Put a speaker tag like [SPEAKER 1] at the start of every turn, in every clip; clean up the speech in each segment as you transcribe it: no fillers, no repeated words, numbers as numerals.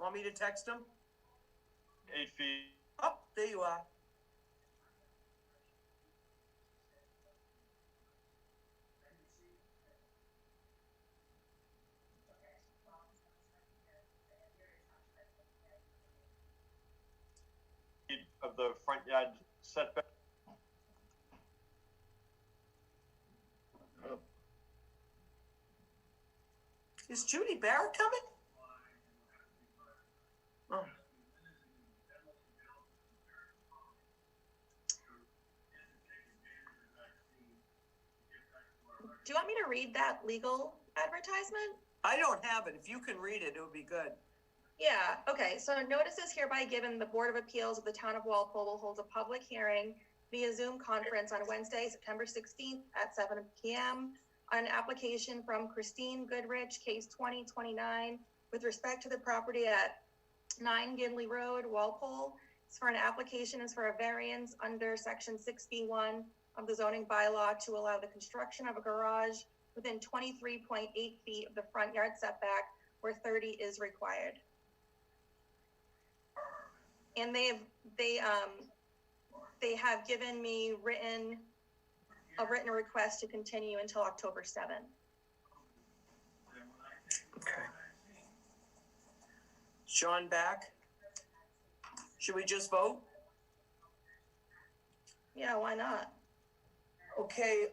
[SPEAKER 1] Want me to text him?
[SPEAKER 2] 8 feet.
[SPEAKER 1] Oh, there you are.
[SPEAKER 2] Of the front yard setback.
[SPEAKER 1] Is Judy Barrett coming? Oh.
[SPEAKER 3] Do you want me to read that legal advertisement?
[SPEAKER 1] I don't have it. If you can read it, it would be good.
[SPEAKER 3] Yeah, okay. So notice is hereby given the Board of Appeals of the Town of Walpole will hold a public hearing via Zoom conference on Wednesday, September 16th at 7 p.m. on an application from Christine Goodrich, case 2029, with respect to the property at 9 Ginley Road, Walpole. It's for an application is for a variance under section 6B1 of the zoning bylaw to allow the construction of a garage within 23.8 feet of the front yard setback where 30 is required. And they have given me a written request to continue until October 7th.
[SPEAKER 1] Okay. Sean back? Should we just vote?
[SPEAKER 3] Yeah, why not?
[SPEAKER 1] Okay,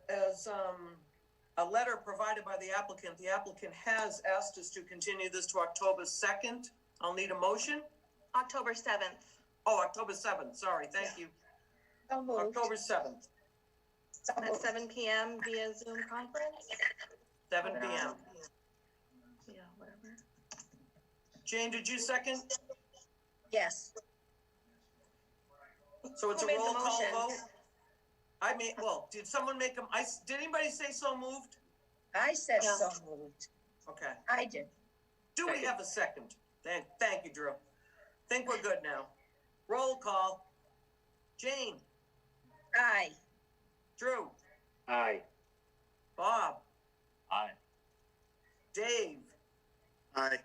[SPEAKER 1] as a letter provided by the applicant has asked us to continue this to October 2nd. I'll need a motion.
[SPEAKER 3] October 7th.
[SPEAKER 1] Oh, October 7th. Sorry. Thank you. October 7th.
[SPEAKER 3] At 7 p.m. via Zoom conference.
[SPEAKER 1] 7 p.m.
[SPEAKER 3] Yeah, whatever.
[SPEAKER 1] Jane, did you second?
[SPEAKER 4] Yes.
[SPEAKER 1] So it's
[SPEAKER 3] Who
[SPEAKER 1] a
[SPEAKER 3] made the
[SPEAKER 1] roll call
[SPEAKER 3] motion?
[SPEAKER 1] vote? I made, well, did someone make them? Did anybody say so moved?
[SPEAKER 4] I said
[SPEAKER 3] Yeah.
[SPEAKER 4] so moved.
[SPEAKER 1] Okay.
[SPEAKER 4] I did.
[SPEAKER 1] Do we have a second? Thank you, Drew. Think we're good now. Roll call. Jane.
[SPEAKER 4] Aye.
[SPEAKER 1] Drew.
[SPEAKER 2] Aye.
[SPEAKER 1] Bob.
[SPEAKER 2] Aye.
[SPEAKER 1] Dave.
[SPEAKER 2] Aye.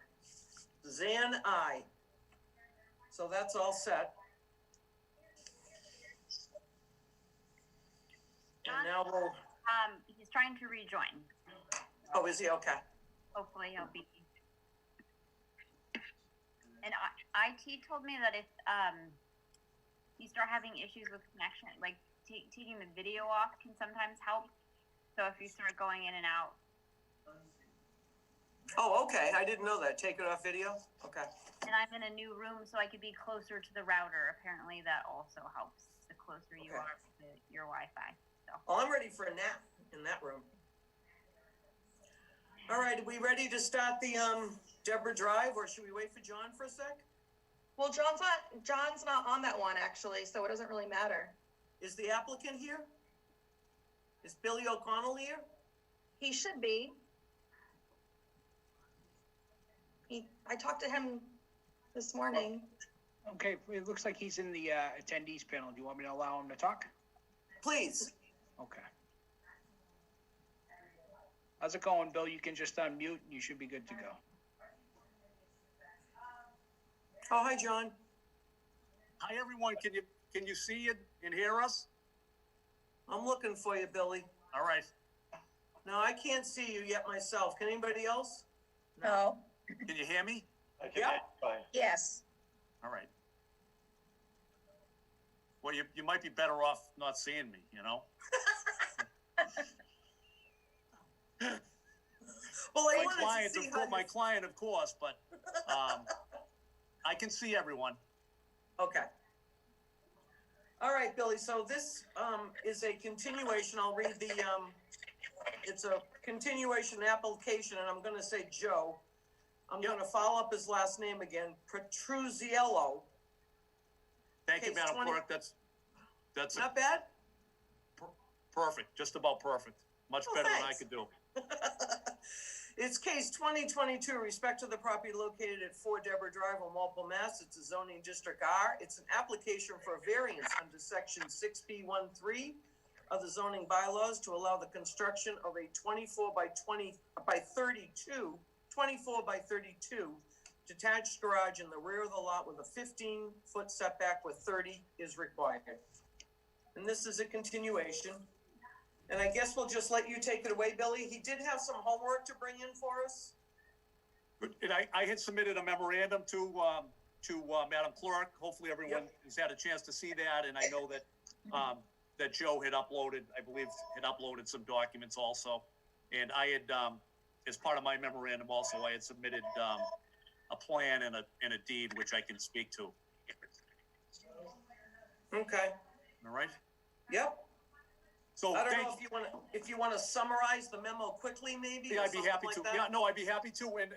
[SPEAKER 1] Suzanne, aye. So that's all set. And now we'll,
[SPEAKER 5] He's trying to rejoin.
[SPEAKER 1] oh, is he? Okay.
[SPEAKER 5] Hopefully he'll be. And IT told me that if you start having issues with connection, like taking the video off can sometimes help. So if you start going in and out.
[SPEAKER 1] Oh, okay. I didn't know that. Take it off video? Okay.
[SPEAKER 5] And I'm in a new room, so I could be closer to the router. Apparently that also helps the closer you
[SPEAKER 1] Okay.
[SPEAKER 5] are to your Wi-Fi. So.
[SPEAKER 1] Well, I'm ready for a nap in that room. All right, are we ready to start the Deborah Drive, or should we wait for John for a sec?
[SPEAKER 3] Well, John's not on that one actually, so it doesn't really matter.
[SPEAKER 1] Is the applicant here? Is Billy O'Connell here?
[SPEAKER 3] He should be. I talked to him this morning.
[SPEAKER 6] Okay, it looks like he's in the attendees panel. Do you want me to allow him to talk?
[SPEAKER 1] Please.
[SPEAKER 6] Okay. How's it going, Bill? You can just unmute and you should be good to go.
[SPEAKER 1] Oh, hi, John.
[SPEAKER 7] Hi, everyone. Can you see it and hear us?
[SPEAKER 1] I'm looking for you, Billy.
[SPEAKER 7] All right.
[SPEAKER 1] No, I can't see you yet myself. Can anybody else?
[SPEAKER 4] No.
[SPEAKER 7] Can you hear me?
[SPEAKER 2] I can
[SPEAKER 1] Yep.
[SPEAKER 2] hear you fine.
[SPEAKER 4] Yes.
[SPEAKER 7] All right. Well, you might be better off not seeing me, you know?
[SPEAKER 1] Well, I wanted to see how
[SPEAKER 7] my client, of course, but I can see everyone.
[SPEAKER 1] Okay. All right, Billy. So this is a continuation. I'll read the, it's a continuation application, and I'm going to say Joe. I'm going to follow up his last name again, Petruziello.
[SPEAKER 7] Thank you,
[SPEAKER 1] Case
[SPEAKER 7] Madam
[SPEAKER 1] 20
[SPEAKER 7] Clerk. That's
[SPEAKER 1] Not bad?
[SPEAKER 7] perfect, just about perfect. Much
[SPEAKER 1] Oh,
[SPEAKER 7] better than I
[SPEAKER 1] thanks.
[SPEAKER 7] could do.
[SPEAKER 1] It's case 2022, respect to the property located at 4 Deborah Drive on Walpole, Mass. It's a zoning district R. It's an application for a variance under section 6B13 of the zoning bylaws to allow the construction of a 24 by 32 detached garage in the rear of the lot with a 15-foot setback with 30 is required. And this is a continuation. And I guess we'll just let you take it away, Billy. He did have some homework to bring in for us.
[SPEAKER 7] And I had submitted a memorandum to Madam Clerk. Hopefully everyone has had a chance to see that, and I know that, that Joe had uploaded, I believe, some documents also. And I had, as part of my memorandum also, I had submitted, a plan and a deed, which I can speak to.
[SPEAKER 1] Okay.
[SPEAKER 7] All right?
[SPEAKER 1] Yep.
[SPEAKER 7] So
[SPEAKER 1] I don't
[SPEAKER 7] thank
[SPEAKER 1] know if you want to summarize the memo quickly, maybe.
[SPEAKER 7] Yeah,
[SPEAKER 1] or
[SPEAKER 7] I'd be
[SPEAKER 1] something
[SPEAKER 7] happy
[SPEAKER 1] like
[SPEAKER 7] to.
[SPEAKER 1] that.
[SPEAKER 7] Yeah, no, I'd be happy to. And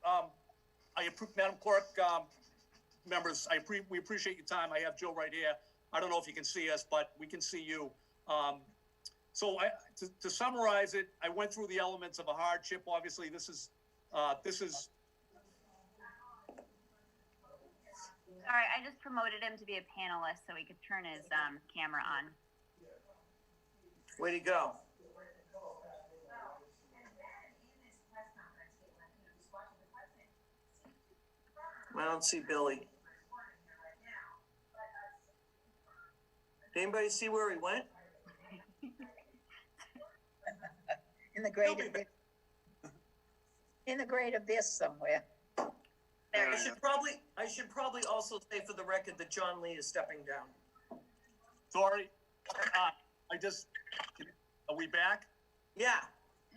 [SPEAKER 7] I approve, Madam Clerk, members, we appreciate your time. I have Joe right here. I don't know if you can see us, but we can see you. So to summarize it, I went through the elements of a hardship. Obviously, this is.
[SPEAKER 5] All right, I just promoted him to be a panelist so he could turn his camera on.
[SPEAKER 1] Way to go. I don't see Billy. Did anybody see where he went?
[SPEAKER 4] In the great abyss. In the great abyss somewhere.
[SPEAKER 5] There
[SPEAKER 1] I
[SPEAKER 5] he is.
[SPEAKER 1] should probably also say for the record that John Lee is stepping down.
[SPEAKER 7] Sorry, are we back?
[SPEAKER 1] Yeah,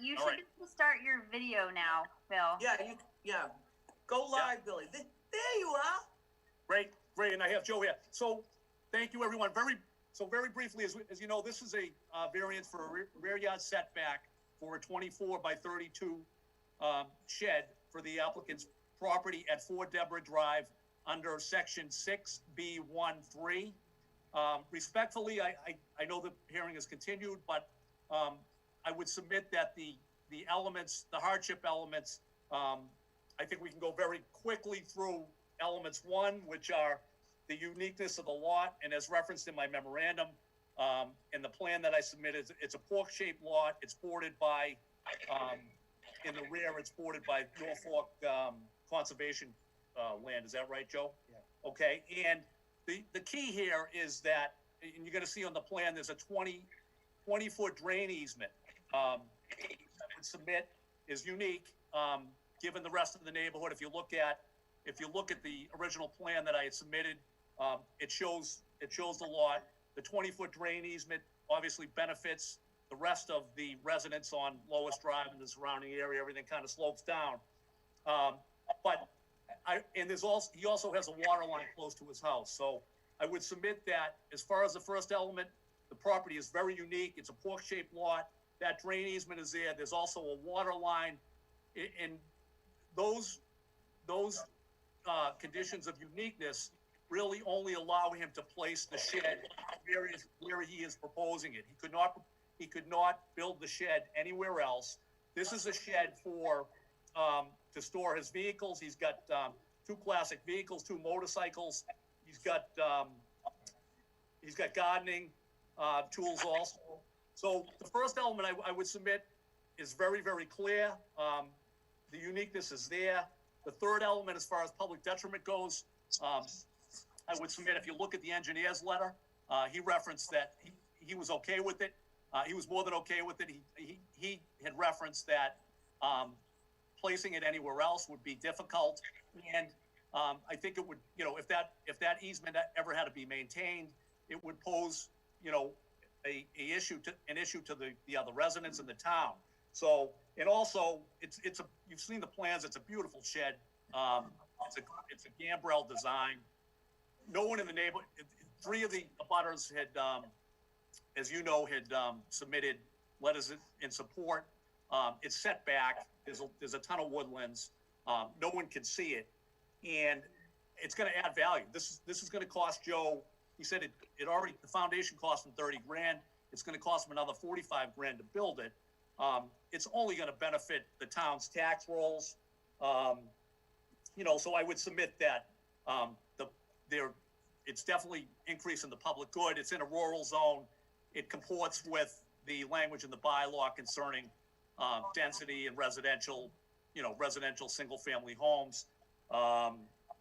[SPEAKER 5] You
[SPEAKER 7] All
[SPEAKER 5] should
[SPEAKER 7] right.
[SPEAKER 5] just start your video now, Phil.
[SPEAKER 1] yeah. Go live, Billy. There you are.
[SPEAKER 7] Great, and I have Joe here. So, thank you, everyone. Very briefly, as you know, this is a variance for a rear yard setback for a 24 by 32 shed for the applicant's property at 4 Deborah Drive under section 6B13. Respectfully, I know the hearing is continued, but I would submit that the elements, the hardship elements, I think we can go very quickly through elements 1, which are the uniqueness of the lot, and as referenced in my memorandum, in the plan that I submitted, it's a fork-shaped lot. It's bordered by, in the rear, it's bordered by Norfolk conservation land. Is that right, Joe? Yeah. Okay, and the key here is that, and you're gonna see on the plan, there's a 20-foot drain easement. I would submit is unique, given the rest of the neighborhood. If you look at the original plan that I had submitted, it shows the lot. The 20-foot drain easement obviously benefits the rest of the residents on Lois Drive and the surrounding area. Everything kind of slopes down. He also has a water line close to his house. So I would submit that as far as the first element, the property is very unique. It's a fork-shaped lot. That drain easement is there. There's also a water line. And those conditions of uniqueness really only allow him to place the shed where he is proposing it. He could not build the shed anywhere else. This is a shed for to store his vehicles. He's got 2 classic vehicles, 2 motorcycles. He's got gardening tools also. So the first element I would submit is very, very clear. The uniqueness is there. The third element, as far as public detriment goes, I would submit, if you look at the engineer's letter, he referenced that he was okay with it. He was more than okay with it. He had referenced that placing it anywhere else would be difficult. And I think it would, if that easement ever had to be maintained, it would pose, an issue to the other residents in the town. So, and also, you've seen the plans. It's a beautiful shed. It's a gambrel design. No one in the neighborhood. 3 of the abutters had, as you know, had submitted letters in support. It's set back. There's a ton of woodlands. No one can see it, and it's going to add value. This is going to cost Joe. He said the foundation cost him $30,000. It's going to cost him another $45,000 to build it. It's only going to benefit the town's tax rolls. So I would submit that it's definitely increasing the public good. It's in a rural zone. It comports with the language in the bylaw concerning density and residential single-family homes.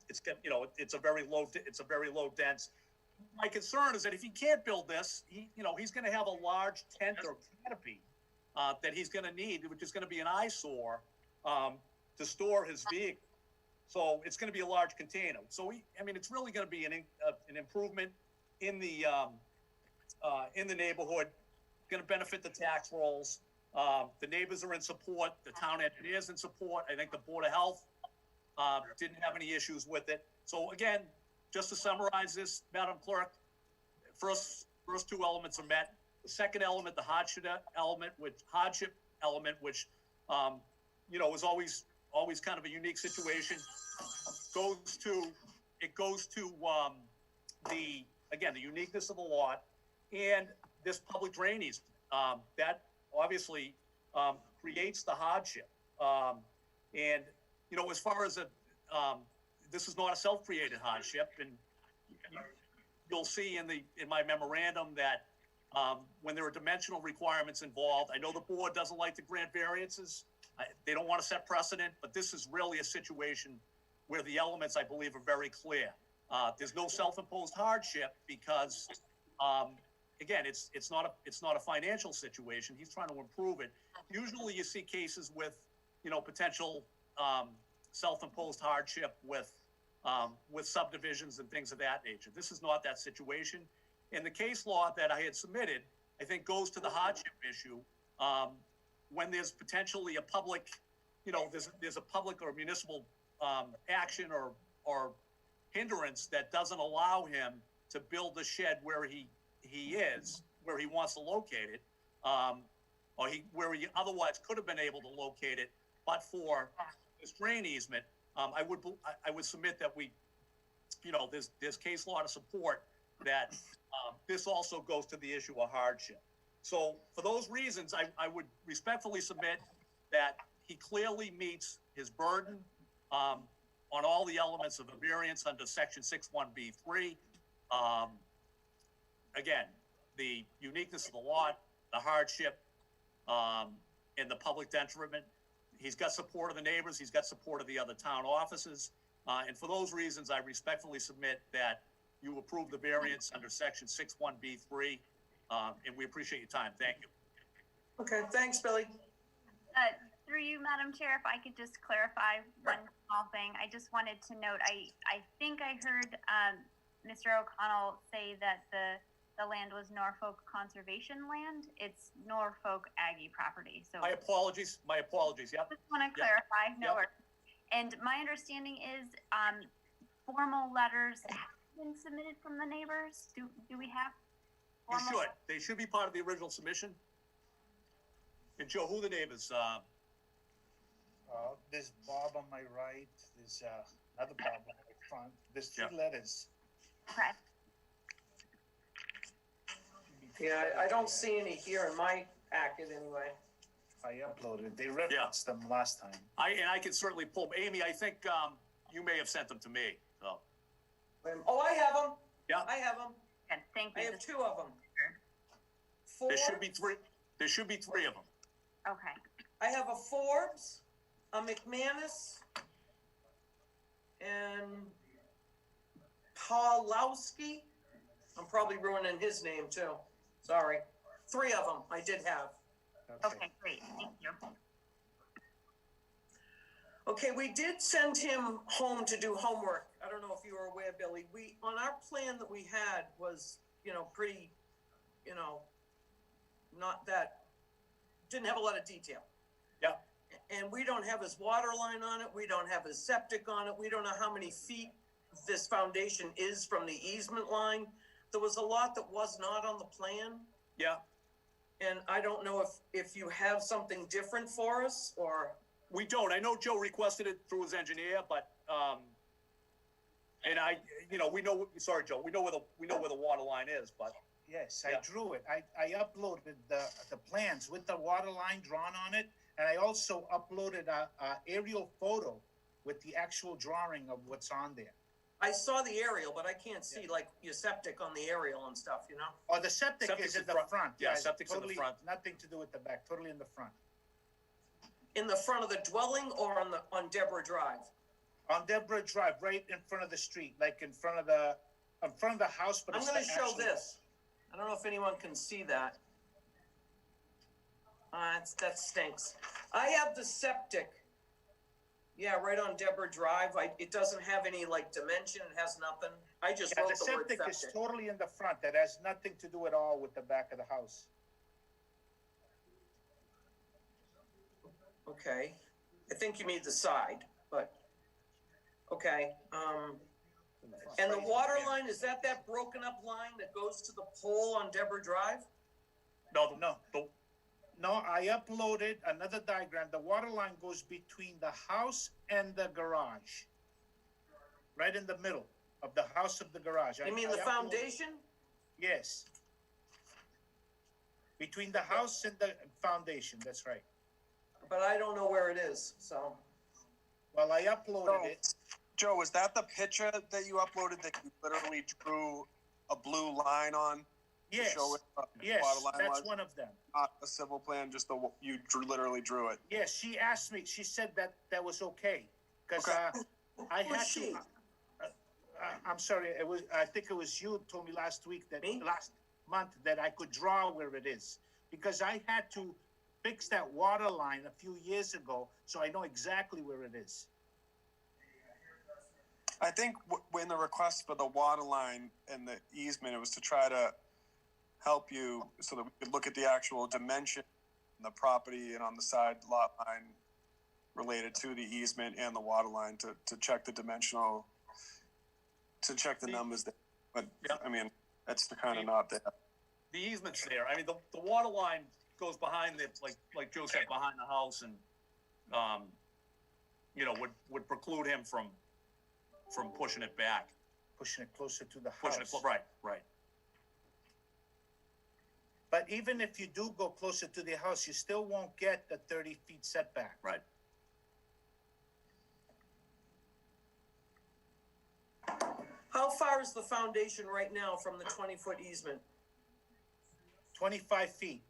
[SPEAKER 7] It's got, you know, it's a very low dense. My concern is that if he can't build this, he's going to have a large tent or canopy that he's going to need, which is going to be an eyesore to store his vehicle. So it's going to be a large container. So it's really going to be an improvement in the neighborhood. Going to benefit the tax rolls. The neighbors are in support. The town engineer's in support. I think the Board of Health didn't have any issues with it. So again, just to summarize this, Madam Clerk, first two elements are met. The second element, the hardship element, which is always kind of a unique situation, goes to the uniqueness of the lot and this public drainage that obviously creates the hardship. And as far as this is not a self-created hardship, and you'll see in my memorandum that when there are dimensional requirements involved, I know the board doesn't like to grant variances. They don't want to set precedent, but this is really a situation where the elements, I believe, are very clear. There's no self-imposed hardship because, again, it's not a financial situation. He's trying to improve it. Usually, you see cases with, potential self-imposed hardship with subdivisions and things of that nature. This is not that situation. And the case law that I had submitted, I think, goes to the hardship issue. When there's potentially a public, there's a public or municipal action or hindrance that doesn't allow him to build the shed where he wants to locate it, where he otherwise could have been able to locate it, but for this drain easement, I would submit that there's case law to support that. This also goes to the issue of hardship. So for those reasons, I would respectfully submit that he clearly meets his burden on all the elements of a variance under section 61B3. Again, the uniqueness of the lot, the hardship, and the public detriment. He's got support of the neighbors. He's got support of the other town offices. And for those reasons, I respectfully submit that you approve the variance under section 61B3. And we appreciate your time. Thank you.
[SPEAKER 1] Okay, thanks, Billy.
[SPEAKER 5] Through you, Madam Chair, if I could just clarify one small thing. I just wanted to note, I think I heard Mr. O'Connell say that the land was Norfolk Conservation Land. It's Norfolk Aggie property. So
[SPEAKER 7] My apologies. Yep.
[SPEAKER 5] Just want to clarify. No worries. And my understanding is formal letters have been submitted from the neighbors. Do we have?
[SPEAKER 7] They should be part of the original submission. And Joe, who are the neighbors?
[SPEAKER 8] There's Bob on my right. There's another Bob on my front. There's three letters.
[SPEAKER 5] Okay.
[SPEAKER 1] Yeah, I don't see any here in my packet anyway.
[SPEAKER 8] I uploaded. They referenced them last time.
[SPEAKER 7] I can certainly pull. Amy, I think you may have sent them to me. So.
[SPEAKER 1] Oh, I have them.
[SPEAKER 7] Yeah.
[SPEAKER 1] I have them.
[SPEAKER 5] Good. Thank you.
[SPEAKER 1] I have two of them. Four.
[SPEAKER 7] There should be three. There should be three of them.
[SPEAKER 5] Okay.
[SPEAKER 1] I have a Forbes, a McManus, and Pawlowski. I'm probably ruining his name too. Sorry. Three of them I did have.
[SPEAKER 5] Okay, great. Thank you.
[SPEAKER 1] Okay, we did send him home to do homework. I don't know if you were aware, Billy. On our plan that we had was, pretty, not that, didn't have a lot of detail.
[SPEAKER 7] Yeah.
[SPEAKER 1] And we don't have his water line on it. We don't have his septic on it. We don't know how many feet this foundation is from the easement line. There was a lot that was not on the plan.
[SPEAKER 7] Yeah.
[SPEAKER 1] And I don't know if you have something different for us or.
[SPEAKER 7] We don't. I know Joe requested it through his engineer, but and we know. Sorry, Joe. We know where the water line is, but
[SPEAKER 8] yes, I drew it. I uploaded the plans with the water line drawn on it, and I also uploaded a aerial photo with the actual drawing of what's on there.
[SPEAKER 1] I saw the aerial, but I can't see like your septic on the aerial and stuff,
[SPEAKER 8] Oh, the septic is in the front.
[SPEAKER 7] Yeah, septic's
[SPEAKER 8] totally,
[SPEAKER 7] in the front.
[SPEAKER 8] Nothing to do with the back. Totally in the front.
[SPEAKER 1] In the front of the dwelling or on Deborah Drive?
[SPEAKER 8] On Deborah Drive, right in front of the street, like in front of the house, but
[SPEAKER 1] I'm
[SPEAKER 8] it's
[SPEAKER 1] gonna
[SPEAKER 8] the
[SPEAKER 1] show
[SPEAKER 8] actual-
[SPEAKER 1] this. I don't know if anyone can see that. That stinks. I have the septic. Yeah, right on Deborah Drive. It doesn't have any like dimension. It has nothing. I just
[SPEAKER 8] Yeah,
[SPEAKER 1] wrote
[SPEAKER 8] the
[SPEAKER 1] the word
[SPEAKER 8] septic is
[SPEAKER 1] septic.
[SPEAKER 8] totally in the front. That has nothing to do at all with the back of the house.
[SPEAKER 1] Okay. I think you mean the side, but, okay. And the water line, is that broken up line that goes to the pole on Deborah Drive?
[SPEAKER 7] No,
[SPEAKER 8] No, I uploaded another diagram. The water line goes between the house and the garage. Right in the middle of the house of the garage.
[SPEAKER 1] You mean
[SPEAKER 8] I
[SPEAKER 1] the
[SPEAKER 8] uploaded-
[SPEAKER 1] foundation?
[SPEAKER 8] Yes. Between the house and the foundation, that's right.
[SPEAKER 1] But I don't know where it is, so.
[SPEAKER 8] Well, I uploaded it.
[SPEAKER 9] Joe, was that the picture that you uploaded that you literally drew a blue line on? To
[SPEAKER 8] Yes,
[SPEAKER 9] show it,
[SPEAKER 8] yes,
[SPEAKER 9] water line
[SPEAKER 8] that's
[SPEAKER 9] was?
[SPEAKER 8] one of them.
[SPEAKER 9] Not a civil plan, just literally drew it.
[SPEAKER 8] Yes, she asked me, she said that was okay. Cause,
[SPEAKER 9] Okay.
[SPEAKER 8] I
[SPEAKER 1] Who's
[SPEAKER 8] had
[SPEAKER 1] she?
[SPEAKER 8] to, I'm sorry, I think it was you who told me last month that I could draw where it is. Because I had to fix that water line a few years ago, so I know exactly where it is.
[SPEAKER 9] I think when the request for the water line and the easement, it was to try to help you so that we could look at the actual dimension in the property and on the side lot line related to the easement and the water line to check the dimensional, to check the numbers there. But,
[SPEAKER 7] Yeah.
[SPEAKER 9] I mean, that's kind of not there.
[SPEAKER 7] the easement's there. I mean, the water line goes behind the, like Joe said, behind the house and, would preclude him from pushing it back.
[SPEAKER 8] Pushing it closer to the
[SPEAKER 7] Pushing
[SPEAKER 8] house.
[SPEAKER 7] it, right.
[SPEAKER 8] But even if you do go closer to the house, you still won't get the 30 feet setback.
[SPEAKER 7] Right.
[SPEAKER 1] How far is the foundation right now from the 20-foot easement?
[SPEAKER 8] 25 feet.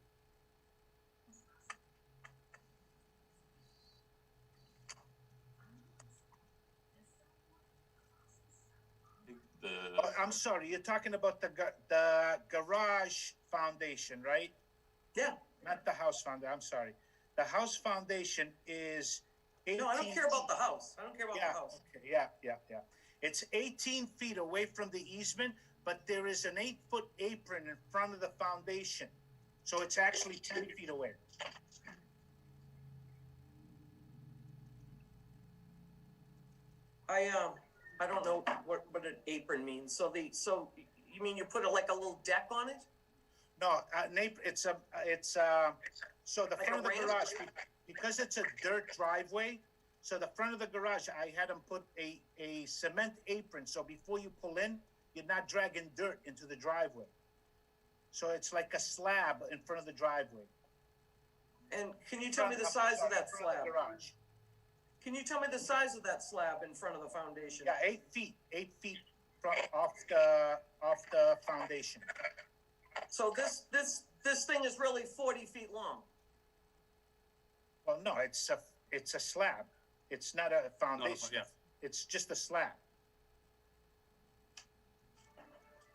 [SPEAKER 8] Oh, I'm sorry, you're talking about the garage foundation, right?
[SPEAKER 1] Yeah.
[SPEAKER 8] Not the house foundation, I'm sorry. The house foundation is 18.
[SPEAKER 1] No, I don't care about the house. I don't care about
[SPEAKER 8] Yeah,
[SPEAKER 1] the house.
[SPEAKER 8] okay, yeah. It's 18 feet away from the easement, but there is an 8-foot apron in front of the foundation. So it's actually 10 feet away.
[SPEAKER 1] I don't know what an apron means. So you mean you put like a little deck on it?
[SPEAKER 8] No, so the
[SPEAKER 1] Like
[SPEAKER 8] front of
[SPEAKER 1] a
[SPEAKER 8] the
[SPEAKER 1] ramp?
[SPEAKER 8] garage, because it's a dirt driveway, so the front of the garage, I had them put a cement apron, so before you pull in, you're not dragging dirt into the driveway. So it's like a slab in front of the driveway.
[SPEAKER 1] And can you tell me the size of that
[SPEAKER 8] Front of
[SPEAKER 1] slab?
[SPEAKER 8] the garage.
[SPEAKER 1] Can you tell me the size of that slab in front of the foundation?
[SPEAKER 8] Yeah, 8 feet off the foundation.
[SPEAKER 1] So this thing is really 40 feet long.
[SPEAKER 8] Well, no, it's a slab. It's not a foundation.
[SPEAKER 7] yeah.
[SPEAKER 8] It's just a slab.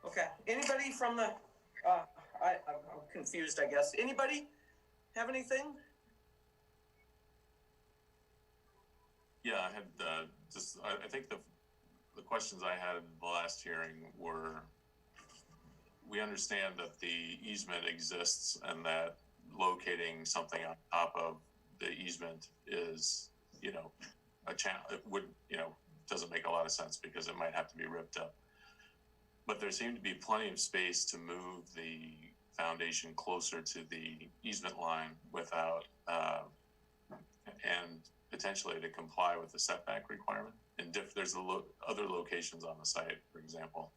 [SPEAKER 1] Okay. Anybody from the? I'm confused. I guess. Anybody have anything?
[SPEAKER 10] Yeah, I had I think the questions I had in the last hearing were, we understand that the easement exists and that locating something on top of the easement is, a challenge. It would, doesn't make a lot of sense because it might have to be ripped up. But there seemed to be plenty of space to move the foundation closer to the easement line without, and potentially to comply with the setback requirement. And there's other locations on the site, for example,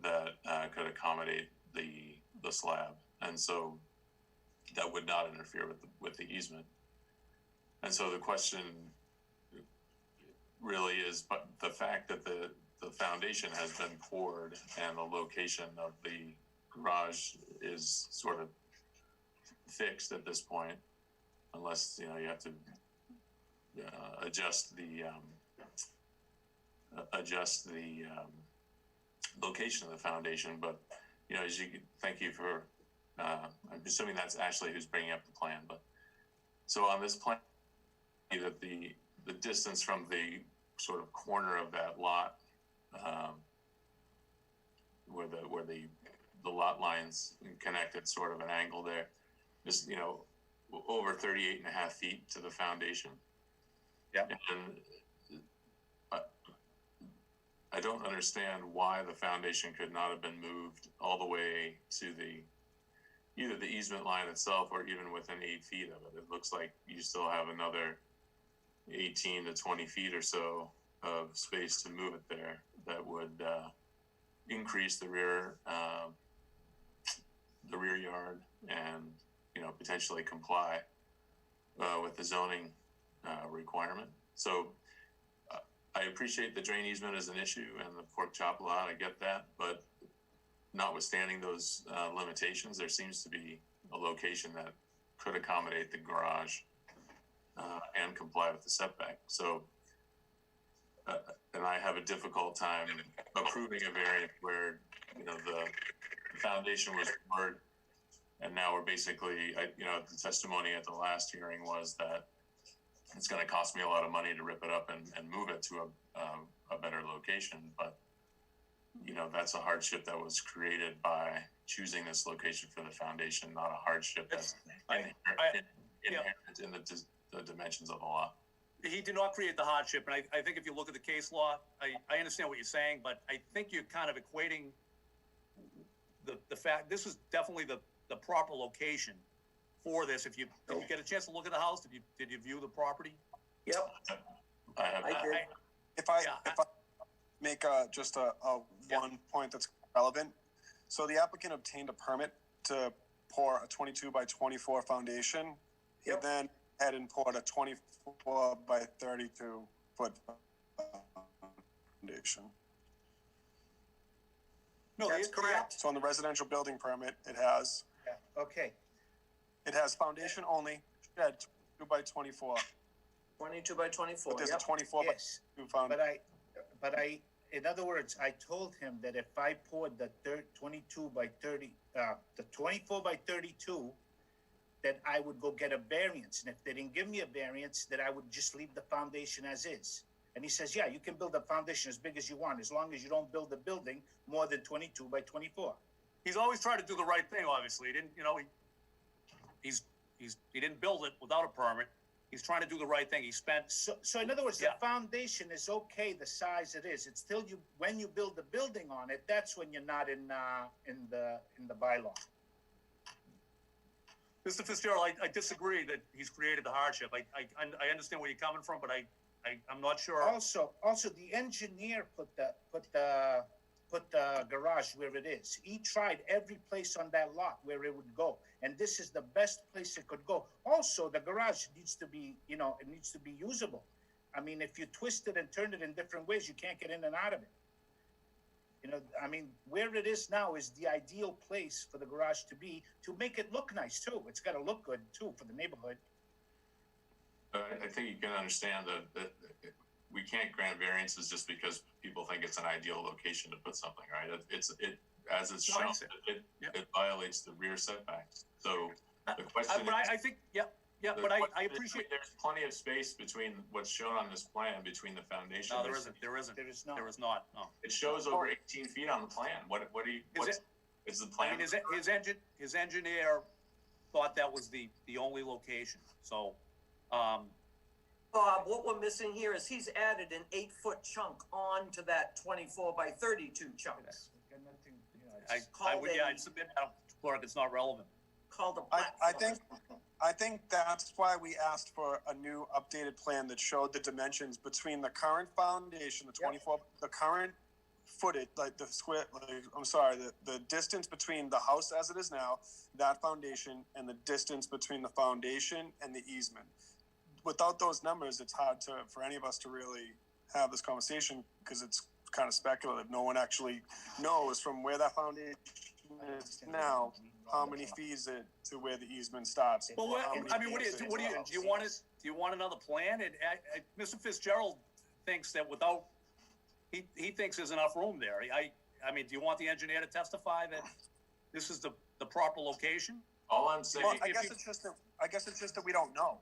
[SPEAKER 10] that could accommodate the slab, and so that would not interfere with the easement. And so the question really is, but the fact that the foundation has been poured and the location of the garage is sort of fixed at this point, unless you have to adjust adjust the location of the foundation. But you know, thank you for. I'm assuming that's Ashley who's bringing up the plan. But so on this plan, that the distance from the sort of corner of that lot, where the lot lines connect at sort of an angle there, is, you know, over 38.5 feet to the foundation.
[SPEAKER 8] Yeah.
[SPEAKER 10] And I don't understand why the foundation could not have been moved all the way to either the easement line itself or even within 8 feet of it. It looks like you still have another 18 to 20 feet or so of space to move it there that would increase the rear yard and, you know, potentially comply with the zoning requirement. So I appreciate the drain easement as an issue and the pork chop lot, I get that, but notwithstanding those limitations, there seems to be a location that could accommodate the garage and comply with the setback. So, and I have a difficult time approving a variant where, you know, the foundation was poured, and now we're basically, you know, the testimony at the last hearing was that it's going to cost me a lot of money to rip it up and move it to a better location. But, you know, that's a hardship that was created by choosing this location for the foundation, not a hardship that's inherent in the dimensions of the lot.
[SPEAKER 7] He did not create the hardship, and I think if you look at the case law, I understand what you're saying, but I think you're kind of equating the fact, this is definitely the proper location for this. If you get a chance to look at the house, did you view the property?
[SPEAKER 1] Yep.
[SPEAKER 10] I have
[SPEAKER 1] I
[SPEAKER 10] not.
[SPEAKER 1] did.
[SPEAKER 9] If I make just a one point that's relevant. So the applicant obtained a permit to pour a 22 by 24 foundation. He
[SPEAKER 1] Yep.
[SPEAKER 9] then had and poured a 24 by 32 foot foundation.
[SPEAKER 7] No,
[SPEAKER 1] That's correct.
[SPEAKER 9] So on the residential building permit, it has
[SPEAKER 8] Okay,
[SPEAKER 9] foundation only, shed 2 by 24,
[SPEAKER 1] 22 by 24,
[SPEAKER 9] but there's
[SPEAKER 1] yep.
[SPEAKER 9] a 24
[SPEAKER 8] yes,
[SPEAKER 9] by 2 foundation.
[SPEAKER 8] but I, in other words, I told him that if I poured the 22 by 30, the 24 by 32, that I would go get a variance. And if they didn't give me a variance, that I would just leave the foundation as is. And he says, yeah, you can build a foundation as big as you want, as long as you don't build a building more than 22 by 24.
[SPEAKER 7] He's always tried to do the right thing, obviously. He didn't, you know, he didn't build it without a permit. He's trying to do the right thing. He spent,
[SPEAKER 8] So in other words,
[SPEAKER 7] Yeah.
[SPEAKER 8] the foundation is okay, the size it is. It's still when you build the building on it, that's when you're not in the bylaw.
[SPEAKER 7] Mr. Fitzgerald, I disagree that he's created the hardship. I understand where you're coming from, but I'm not sure.
[SPEAKER 8] Also, the engineer put the garage where it is. He tried every place on that lot where it would go, and this is the best place it could go. Also, the garage needs to be, you know, it needs to be usable. I mean, if you twist it and turn it in different ways, you can't get in and out of it. You know, I mean, where it is now is the ideal place for the garage to be, to make it look nice too. It's got to look good too for the neighborhood.
[SPEAKER 10] I think you can understand that we can't grant variances just because people think it's an ideal location to put something, right? As it's shown, it violates the rear setbacks. So the question
[SPEAKER 7] But I think, but I appreciate.
[SPEAKER 10] There's plenty of space between what's shown on this plan between the foundation.
[SPEAKER 7] No, there isn't. There is not. No.
[SPEAKER 10] It shows over 18 feet on the plan. What do you? Is the plan?
[SPEAKER 7] I mean, his engineer thought that was the only location. So,
[SPEAKER 1] Bob, what we're missing here is he's added an 8-foot chunk onto that 24 by 32 chunk.
[SPEAKER 7] I'd submit, Clark, it's not relevant.
[SPEAKER 1] Called a platform.
[SPEAKER 9] I think that's why we asked for a new updated plan that showed the dimensions between the current foundation, the 24, the current footage, like the square, the distance between the house as it is now, that foundation, and the distance between the foundation and the easement. Without those numbers, it's hard for any of us to really have this conversation because it's kind of speculative. No one actually knows from where that foundation is now how many feet is it to where the easement starts.
[SPEAKER 7] Well, I mean, do you want another plan? Mr. Fitzgerald thinks that without he thinks there's enough room there. I mean, do you want the engineer to testify that this is the proper location?
[SPEAKER 10] All I'm saying,
[SPEAKER 9] Well, I guess it's just that we don't know.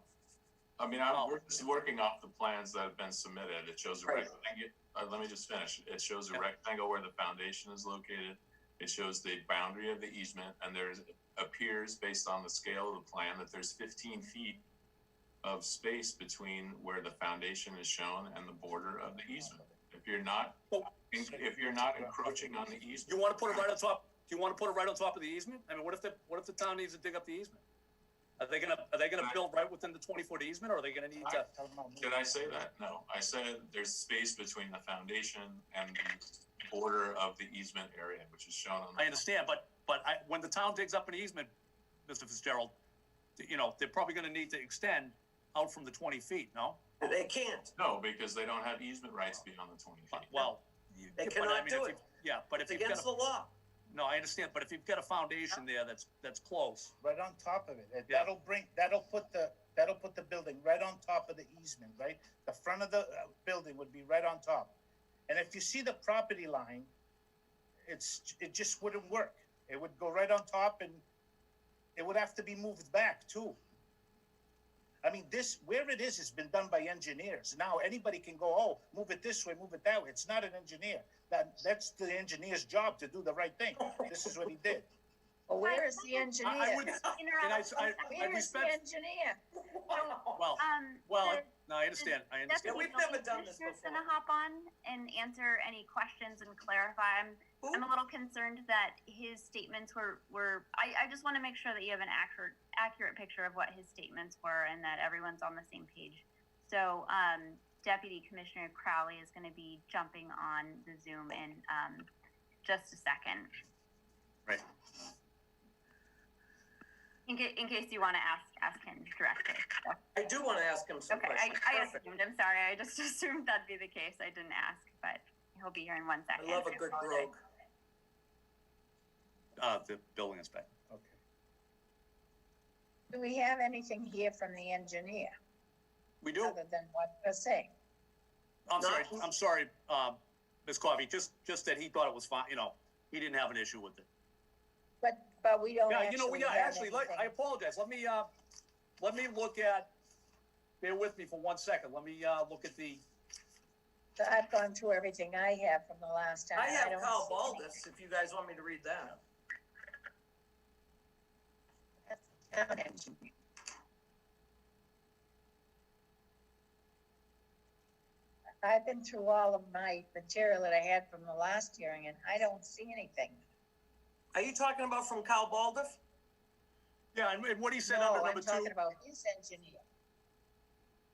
[SPEAKER 10] I mean, we're just working off the plans that have been submitted. It shows a
[SPEAKER 1] Right.
[SPEAKER 10] rectangle. Let me just finish. It shows a
[SPEAKER 7] Yeah.
[SPEAKER 10] rectangle where the foundation is located. It shows the boundary of the easement, and there's appears based on the scale of the plan that there's 15 feet of space between where the foundation is shown and the border of the easement. If you're not encroaching on the easement,
[SPEAKER 7] You want to put it right on top? Do you want to put it right on top of the easement? I mean, what if the town needs to dig up the easement? Are they gonna build right within the 20-foot easement, or are they gonna need to?
[SPEAKER 10] Did I say that? No, I said there's space between the foundation and the border of the easement area, which is shown on.
[SPEAKER 7] I understand, but when the town digs up an easement, Mr. Fitzgerald, they're probably gonna need to extend out from the 20 feet, no?
[SPEAKER 1] They can't.
[SPEAKER 10] No, because they don't have easement rights beyond the 20 feet.
[SPEAKER 7] Well.
[SPEAKER 1] They
[SPEAKER 7] but
[SPEAKER 1] cannot
[SPEAKER 7] I mean,
[SPEAKER 1] do
[SPEAKER 7] if
[SPEAKER 1] it.
[SPEAKER 7] Yeah, but
[SPEAKER 1] It's
[SPEAKER 7] if you've got
[SPEAKER 1] against the law.
[SPEAKER 7] no, I understand, but if you've got a foundation there that's close,
[SPEAKER 8] Right on top of it.
[SPEAKER 7] Yeah.
[SPEAKER 8] That'll put the building right on top of the easement, right? The front of the building would be right on top. And if you see the property line, it just wouldn't work. It would go right on top, and it would have to be moved back too. I mean, where it is has been done by engineers. Now anybody can go, oh, move it this way, move it that way. It's not an engineer. That's the engineer's job to do the right thing. This is what he did.
[SPEAKER 4] Well, where is the engineer?
[SPEAKER 7] I would, and I
[SPEAKER 4] Where is the
[SPEAKER 7] respect,
[SPEAKER 4] engineer?
[SPEAKER 7] well, no, I understand,
[SPEAKER 1] Yeah, we've never done this
[SPEAKER 5] Commissioner's
[SPEAKER 1] before.
[SPEAKER 5] gonna hop on and answer any questions and clarify. I'm a little concerned that his statements were, I just wanna make sure that you have an accurate picture of what his statements were and that everyone's on the same page. So, Deputy Commissioner Crowley is gonna be jumping on the Zoom in, just a second.
[SPEAKER 7] right.
[SPEAKER 5] In case you wanna ask him directly. So,
[SPEAKER 1] I do want to ask him some
[SPEAKER 5] okay,
[SPEAKER 1] questions.
[SPEAKER 5] I
[SPEAKER 1] Perfect.
[SPEAKER 5] assumed, I'm sorry, I just assumed that'd be the case. I didn't ask, but he'll be here in 1 second.
[SPEAKER 1] I love a good
[SPEAKER 5] apologize.
[SPEAKER 1] brogue.
[SPEAKER 7] The building inspector.
[SPEAKER 8] Okay.
[SPEAKER 4] Do we have anything here from the engineer,
[SPEAKER 7] We do.
[SPEAKER 4] other than what you're saying?
[SPEAKER 7] I'm sorry, Ms. Coffey, just that he thought it was fine, he didn't have an issue with it.
[SPEAKER 4] But we don't
[SPEAKER 7] Yeah,
[SPEAKER 4] actually
[SPEAKER 7] I
[SPEAKER 4] have
[SPEAKER 7] actually,
[SPEAKER 4] anything.
[SPEAKER 7] I apologize, let me look at, bear with me for 1 second, let me, look at the,
[SPEAKER 4] I've gone through everything I have from the last time.
[SPEAKER 1] I have
[SPEAKER 4] don't
[SPEAKER 1] Kyle
[SPEAKER 4] see
[SPEAKER 1] Baldus, if you guys want me to read that.
[SPEAKER 4] anything. Town engineer. I've been through all of my material that I had from the last hearing, and I don't see anything.
[SPEAKER 1] Are you talking about from Kyle Baldus?
[SPEAKER 7] yeah, and what he said
[SPEAKER 4] No,
[SPEAKER 7] under
[SPEAKER 4] I'm
[SPEAKER 7] number 2.
[SPEAKER 4] talking about his engineer.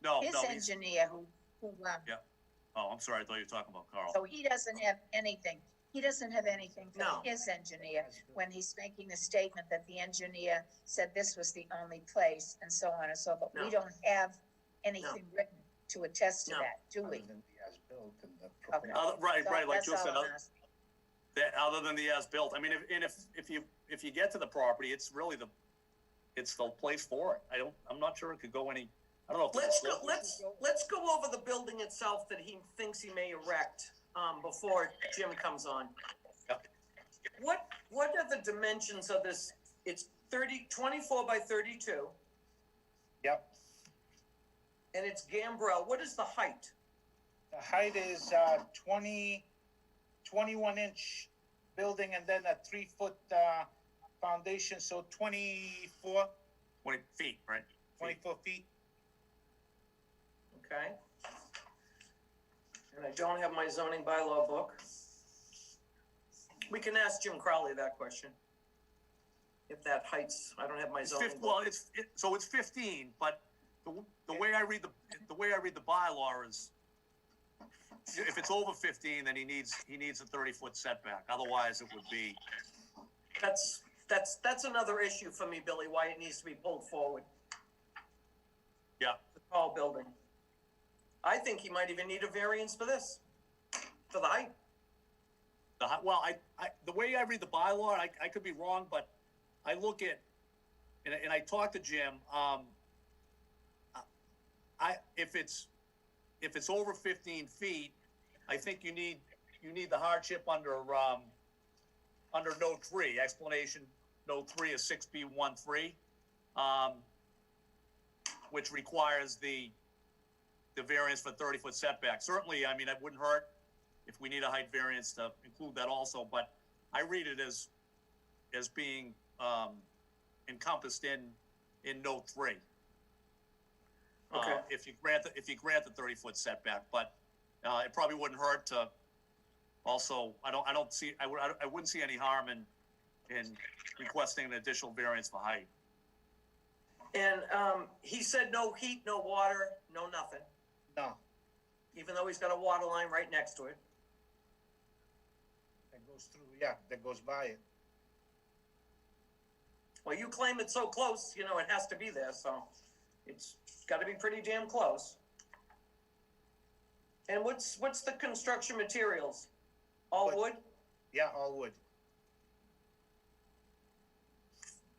[SPEAKER 7] No,
[SPEAKER 4] His
[SPEAKER 7] he's,
[SPEAKER 4] engineer who,
[SPEAKER 7] oh, I'm sorry, I thought you were talking about Carl.
[SPEAKER 4] so he doesn't have anything. He doesn't have anything
[SPEAKER 1] No.
[SPEAKER 4] from his engineer when he's making a statement that the engineer said this was the only place and so on and so forth.
[SPEAKER 1] No.
[SPEAKER 4] We don't have anything written to attest to
[SPEAKER 1] No.
[SPEAKER 4] that, do
[SPEAKER 8] Other
[SPEAKER 4] we?
[SPEAKER 8] than the as-built and the
[SPEAKER 4] Okay.
[SPEAKER 7] Right,
[SPEAKER 4] So
[SPEAKER 7] like
[SPEAKER 4] that's
[SPEAKER 7] Joe said,
[SPEAKER 4] all I'm asking.
[SPEAKER 7] that, other than the as-built, I mean, if you get to the property, it's really it's the place for it. I'm not sure it could go any, I don't know. If
[SPEAKER 1] Let's go over the building itself that he thinks he may erect, before Jim comes on.
[SPEAKER 7] Yep.
[SPEAKER 1] What are the dimensions of this? It's 24 by 32,
[SPEAKER 8] Yep.
[SPEAKER 1] and it's gambrel. What is the height?
[SPEAKER 8] The height is 21 inch building and then a 3-foot foundation, so 24
[SPEAKER 7] 20 feet, right?
[SPEAKER 8] 24 feet.
[SPEAKER 1] Okay. And I don't have my zoning bylaw book. We can ask Jim Crowley that question. If that height's, I don't have my
[SPEAKER 7] It's
[SPEAKER 1] zoning
[SPEAKER 7] 15,
[SPEAKER 1] book.
[SPEAKER 7] well, so it's 15, but the way I read the bylaw is, if it's over 15, then he needs a 30-foot setback. Otherwise, it would be,
[SPEAKER 1] That's another issue for me, Billy, why it needs to be pulled forward.
[SPEAKER 7] yeah.
[SPEAKER 1] The tall building. I think he might even need a variance for this, for the height.
[SPEAKER 7] Well, the way I read the bylaw, I could be wrong, but I look at, and I talked to Jim, if it's over 15 feet, I think you need the hardship under note 3, explanation, note 3 is 6B13, which requires the variance for 30-foot setback. Certainly, I mean, it wouldn't hurt if we need a height variance to include that also, but I read it as being encompassed in note 3.
[SPEAKER 1] Okay.
[SPEAKER 7] If you grant the 30-foot setback, but it probably wouldn't hurt to also, I wouldn't see any harm in requesting an additional variance for height.
[SPEAKER 1] And he said no heat, no water, no nothing,
[SPEAKER 8] No,
[SPEAKER 1] even though he's got a water line right next to it.
[SPEAKER 8] that goes through, yeah, that goes by it.
[SPEAKER 1] Well, you claim it's so close, you know, it has to be there, so it's got to be pretty damn close. And what's the construction materials? All wood?
[SPEAKER 8] Yeah, all wood.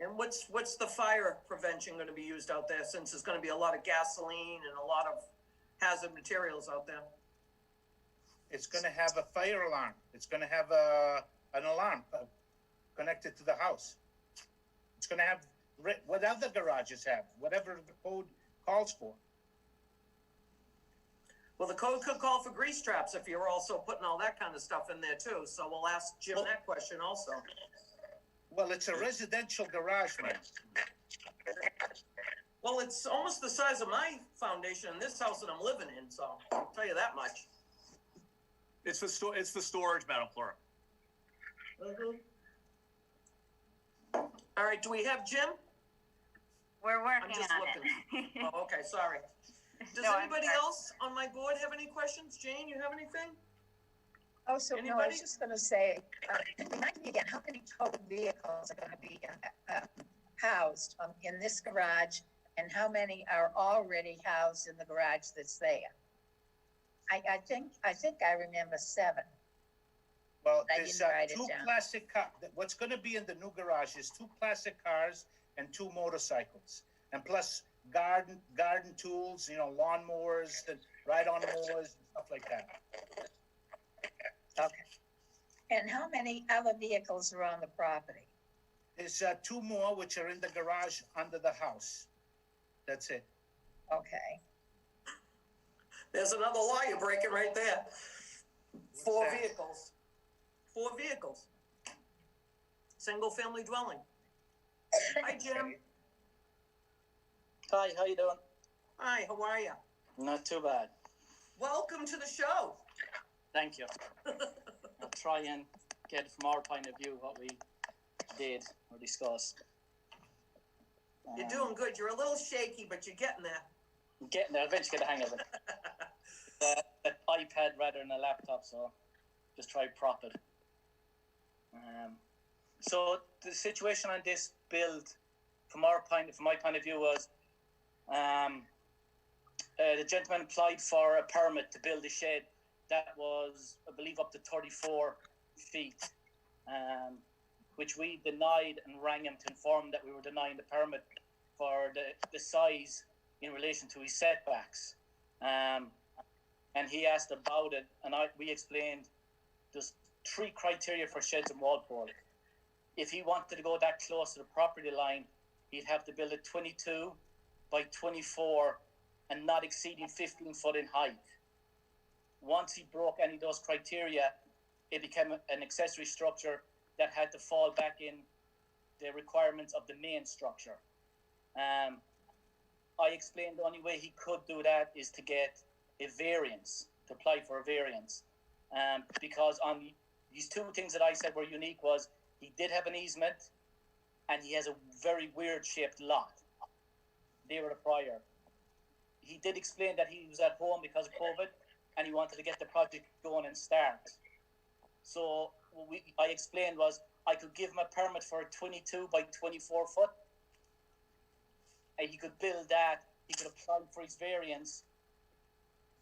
[SPEAKER 1] And what's the fire prevention going to be used out there, since there's going to be a lot of gasoline and a lot of hazard materials out there?
[SPEAKER 8] It's gonna have a fire alarm. It's gonna have an alarm connected to the house. It's gonna have what other garages have, whatever the code calls for.
[SPEAKER 1] Well, the code could call for grease traps if you're also putting all that kind of stuff in there too. So we'll ask Jim that question also.
[SPEAKER 8] Well, it's a residential garage, man.
[SPEAKER 1] Well, it's almost the size of my foundation in this house that I'm living in, so I'll tell you that much.
[SPEAKER 7] It's the storage, Madam Clerk.
[SPEAKER 1] Mm-hmm. All right, do we have Jim?
[SPEAKER 5] We're
[SPEAKER 1] I'm
[SPEAKER 5] working
[SPEAKER 1] just
[SPEAKER 5] on
[SPEAKER 1] looking.
[SPEAKER 5] it.
[SPEAKER 1] Oh, okay, sorry. Does
[SPEAKER 5] No, I'm
[SPEAKER 1] anybody
[SPEAKER 5] sorry.
[SPEAKER 1] else on my board have any questions? Jane, you have anything?
[SPEAKER 4] Oh, so no, I
[SPEAKER 1] Anybody?
[SPEAKER 4] was just gonna say, remind me again, how many total vehicles are gonna be housed in this garage? And how many are already housed in the garage that's there? I think I remember 7.
[SPEAKER 8] Well,
[SPEAKER 4] I
[SPEAKER 8] there's
[SPEAKER 4] didn't write it
[SPEAKER 8] 2
[SPEAKER 4] down.
[SPEAKER 8] classic cars. What's gonna be in the new garage is 2 classic cars and 2 motorcycles. And plus garden tools, you know, lawnmowers, and ride-on mowers, and stuff like that.
[SPEAKER 4] Okay. And how many other vehicles are on the property?
[SPEAKER 8] There's 2 more which are in the garage under the house. That's it.
[SPEAKER 4] Okay.
[SPEAKER 1] There's another law you're breaking right there. 4
[SPEAKER 8] that?
[SPEAKER 1] vehicles. 4 vehicles. Single-family dwelling. Hi, Jim.
[SPEAKER 11] Hi, how you doing?
[SPEAKER 1] Hi, how are you?
[SPEAKER 11] Not too bad.
[SPEAKER 1] Welcome to the show.
[SPEAKER 11] Thank you. I'll try and get from our point of view what we did or discussed.
[SPEAKER 1] You're doing good. You're a little shaky, but you're getting there.
[SPEAKER 11] I'm getting there. I'll eventually get the hang of it. An iPad rather than a laptop, so just try prop it. So the situation on this build, from my point of view, was the gentleman applied for a permit to build a shed that was, I believe, up to 34 feet, which we denied and rang him to inform that we were denying the permit for the size in relation to his setbacks. And he asked about it, and we explained there's 3 criteria for sheds in Walpole. If he wanted to go that close to the property line, he'd have to build a 22 by 24 and not exceeding 15 foot in height. Once he broke any of those criteria, it became an accessory structure that had to fall back in the requirements of the main structure. I explained the only way he could do that is to get a variance, to apply for a variance. Because on these 2 things that I said were unique was he did have an easement and he has a very weird shaped lot. They were the prior. He did explain that he was at home because of COVID and he wanted to get the project going and start. So what I explained was I could give him a permit for a 22 by 24 foot. And he could build that, he could apply for his variance,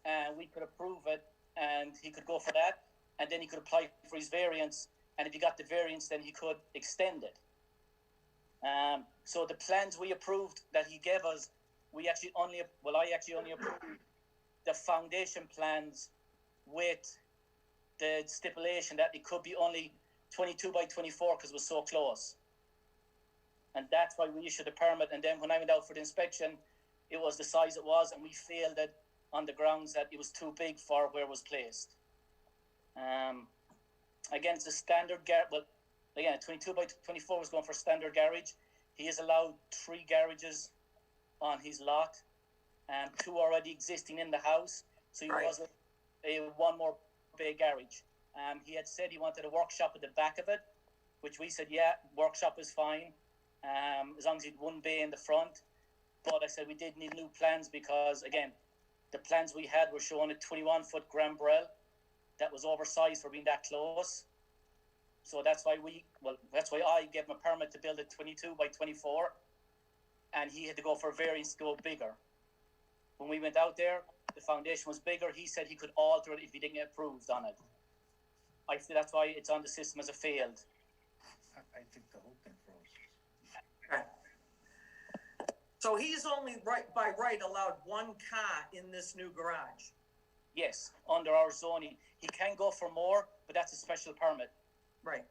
[SPEAKER 11] and we could approve it, and he could go for that, and then he could apply for his variance, and if he got the variance, then he could extend it. So the plans we approved that he gave us, I actually only approved the foundation plans with the stipulation that it could be only 22 by 24 because it was so close. And that's why we issued a permit. And then when I went out for the inspection, it was the size it was, and we failed it on the grounds that it was too big for where it was placed. Again, it's a standard garage. Well, again, 22 by 24 was going for standard garage. He is allowed 3 garages on his lot, and 2 already existing in the house. So he was a one more bay garage. He had said he wanted a workshop at the back of it, which we said, yeah, workshop is fine, as long as he had 1 bay in the front. But I said we did need new plans because, again, the plans we had were showing a 21-foot gambrel that was oversized for being that close. So that's why I gave him a permit to build a 22 by 24, and he had to go for a variance to go bigger. When we went out there, the foundation was bigger. He said he could alter it if he didn't get approved on it. I think that's why it's on the system as a failed.
[SPEAKER 8] I think the whole thing froze.
[SPEAKER 1] Okay. So he's only by right allowed 1 car in this new garage.
[SPEAKER 11] Yes, under our zoning. He can go for more, but that's a special permit.
[SPEAKER 1] Right.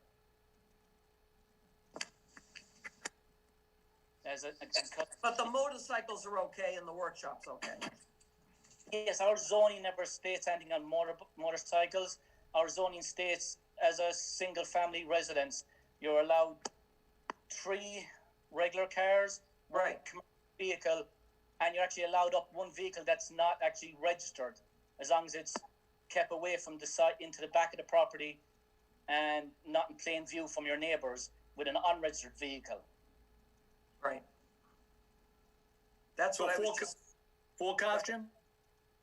[SPEAKER 1] But the motorcycles are okay and the workshop's okay.
[SPEAKER 11] Yes, our zoning never states anything on motorcycles. Our zoning states as a single family residence, you're allowed 3 regular cars, 1 commercial vehicle, and you're actually allowed up 1 vehicle that's not actually registered, as long as it's kept away from the side into the back of the property and not in plain view from your neighbors with an unregistered vehicle.
[SPEAKER 1] Right. That's
[SPEAKER 7] So
[SPEAKER 1] what I was just...
[SPEAKER 7] 4 cars, Jim?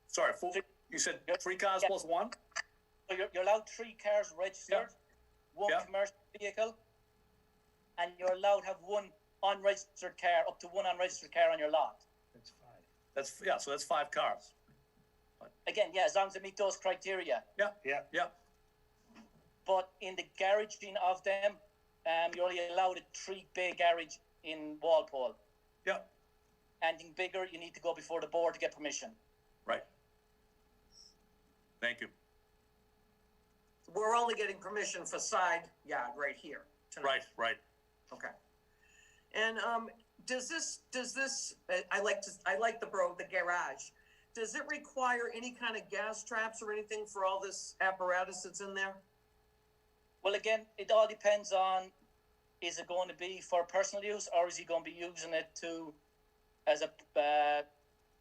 [SPEAKER 7] Sorry, 4. You said 3 cars plus 1?
[SPEAKER 11] So you're allowed 3 cars registered, 1 commercial vehicle, and you're allowed to have 1 unregistered car, up to 1 unregistered car on your lot.
[SPEAKER 8] That's 5.
[SPEAKER 7] So that's 5 cars.
[SPEAKER 11] Again, yeah, as long as they meet those criteria.
[SPEAKER 7] Yeah.
[SPEAKER 11] But in the garaging of them, you're only allowed a 3 bay garage in Walpole.
[SPEAKER 7] Yeah.
[SPEAKER 11] Anything bigger, you need to go before the board to get permission.
[SPEAKER 7] Right. Thank you.
[SPEAKER 1] We're only getting permission for side yard right here tonight.
[SPEAKER 7] Right.
[SPEAKER 1] Okay. And does this I like the garage. Does it require any kind of gas traps or anything for all this apparatus that's in there?
[SPEAKER 11] Well, again, it all depends on, is it going to be for personal use, or is he going to be using it to as a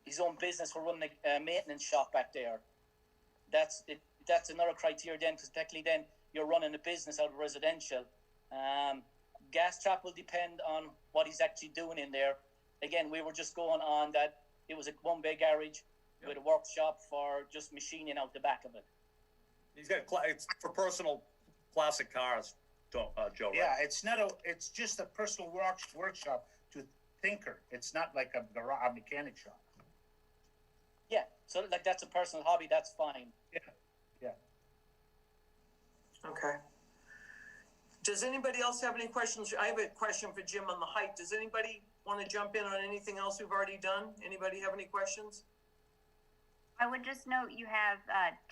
[SPEAKER 11] his own business for running a maintenance shop back there? That's it. That's another criteria then, because technically then you're running a business out of residential. Gas trap will depend on what he's actually doing in there. Again, we were just going on that it was a 1 bay garage with a workshop for just machining out the back of it.
[SPEAKER 7] He's got it's for personal classic cars, Joe. Right?
[SPEAKER 8] Yeah, it's just a personal workshop to tinker. It's not like a mechanic shop.
[SPEAKER 11] Yeah, so like that's a personal hobby. That's fine.
[SPEAKER 8] Yeah.
[SPEAKER 1] Okay. Does anybody else have any questions? I have a question for Jim on the height. Does anybody want to jump in on anything else we've already done? Anybody have any questions?
[SPEAKER 5] I would just note you have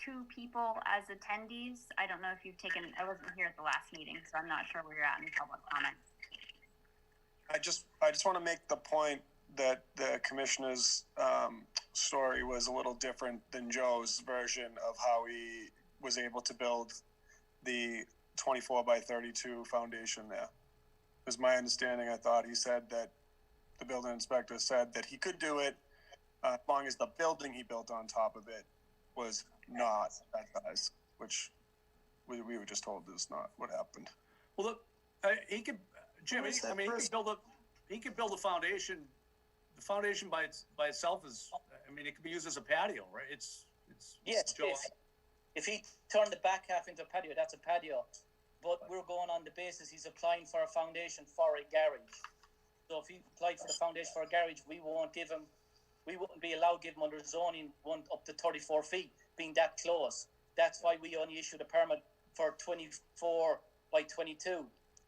[SPEAKER 5] 2 people as attendees. I don't know if you've taken, I wasn't here at the last meeting, so I'm not sure where you're at in public comments.
[SPEAKER 9] I just want to make the point that the commissioner's story was a little different than Joe's version of how he was able to build the 24 by 32 foundation there. As my understanding, I thought he said that the building inspector said that he could do it as long as the building he built on top of it was not that size, which we were just told is not what happened.
[SPEAKER 7] Well, look, he could, Jim. He could build a foundation. The foundation by itself is, it could be used as a patio, right? It's
[SPEAKER 11] yes. If he turned the back half into a patio, that's a patio. But we're going on the basis he's applying for a foundation for a garage. So if he applied for the foundation for a garage, we wouldn't be allowed to give him under zoning 1 up to 34 feet, being that close. That's why we only issued a permit for 24 by 22.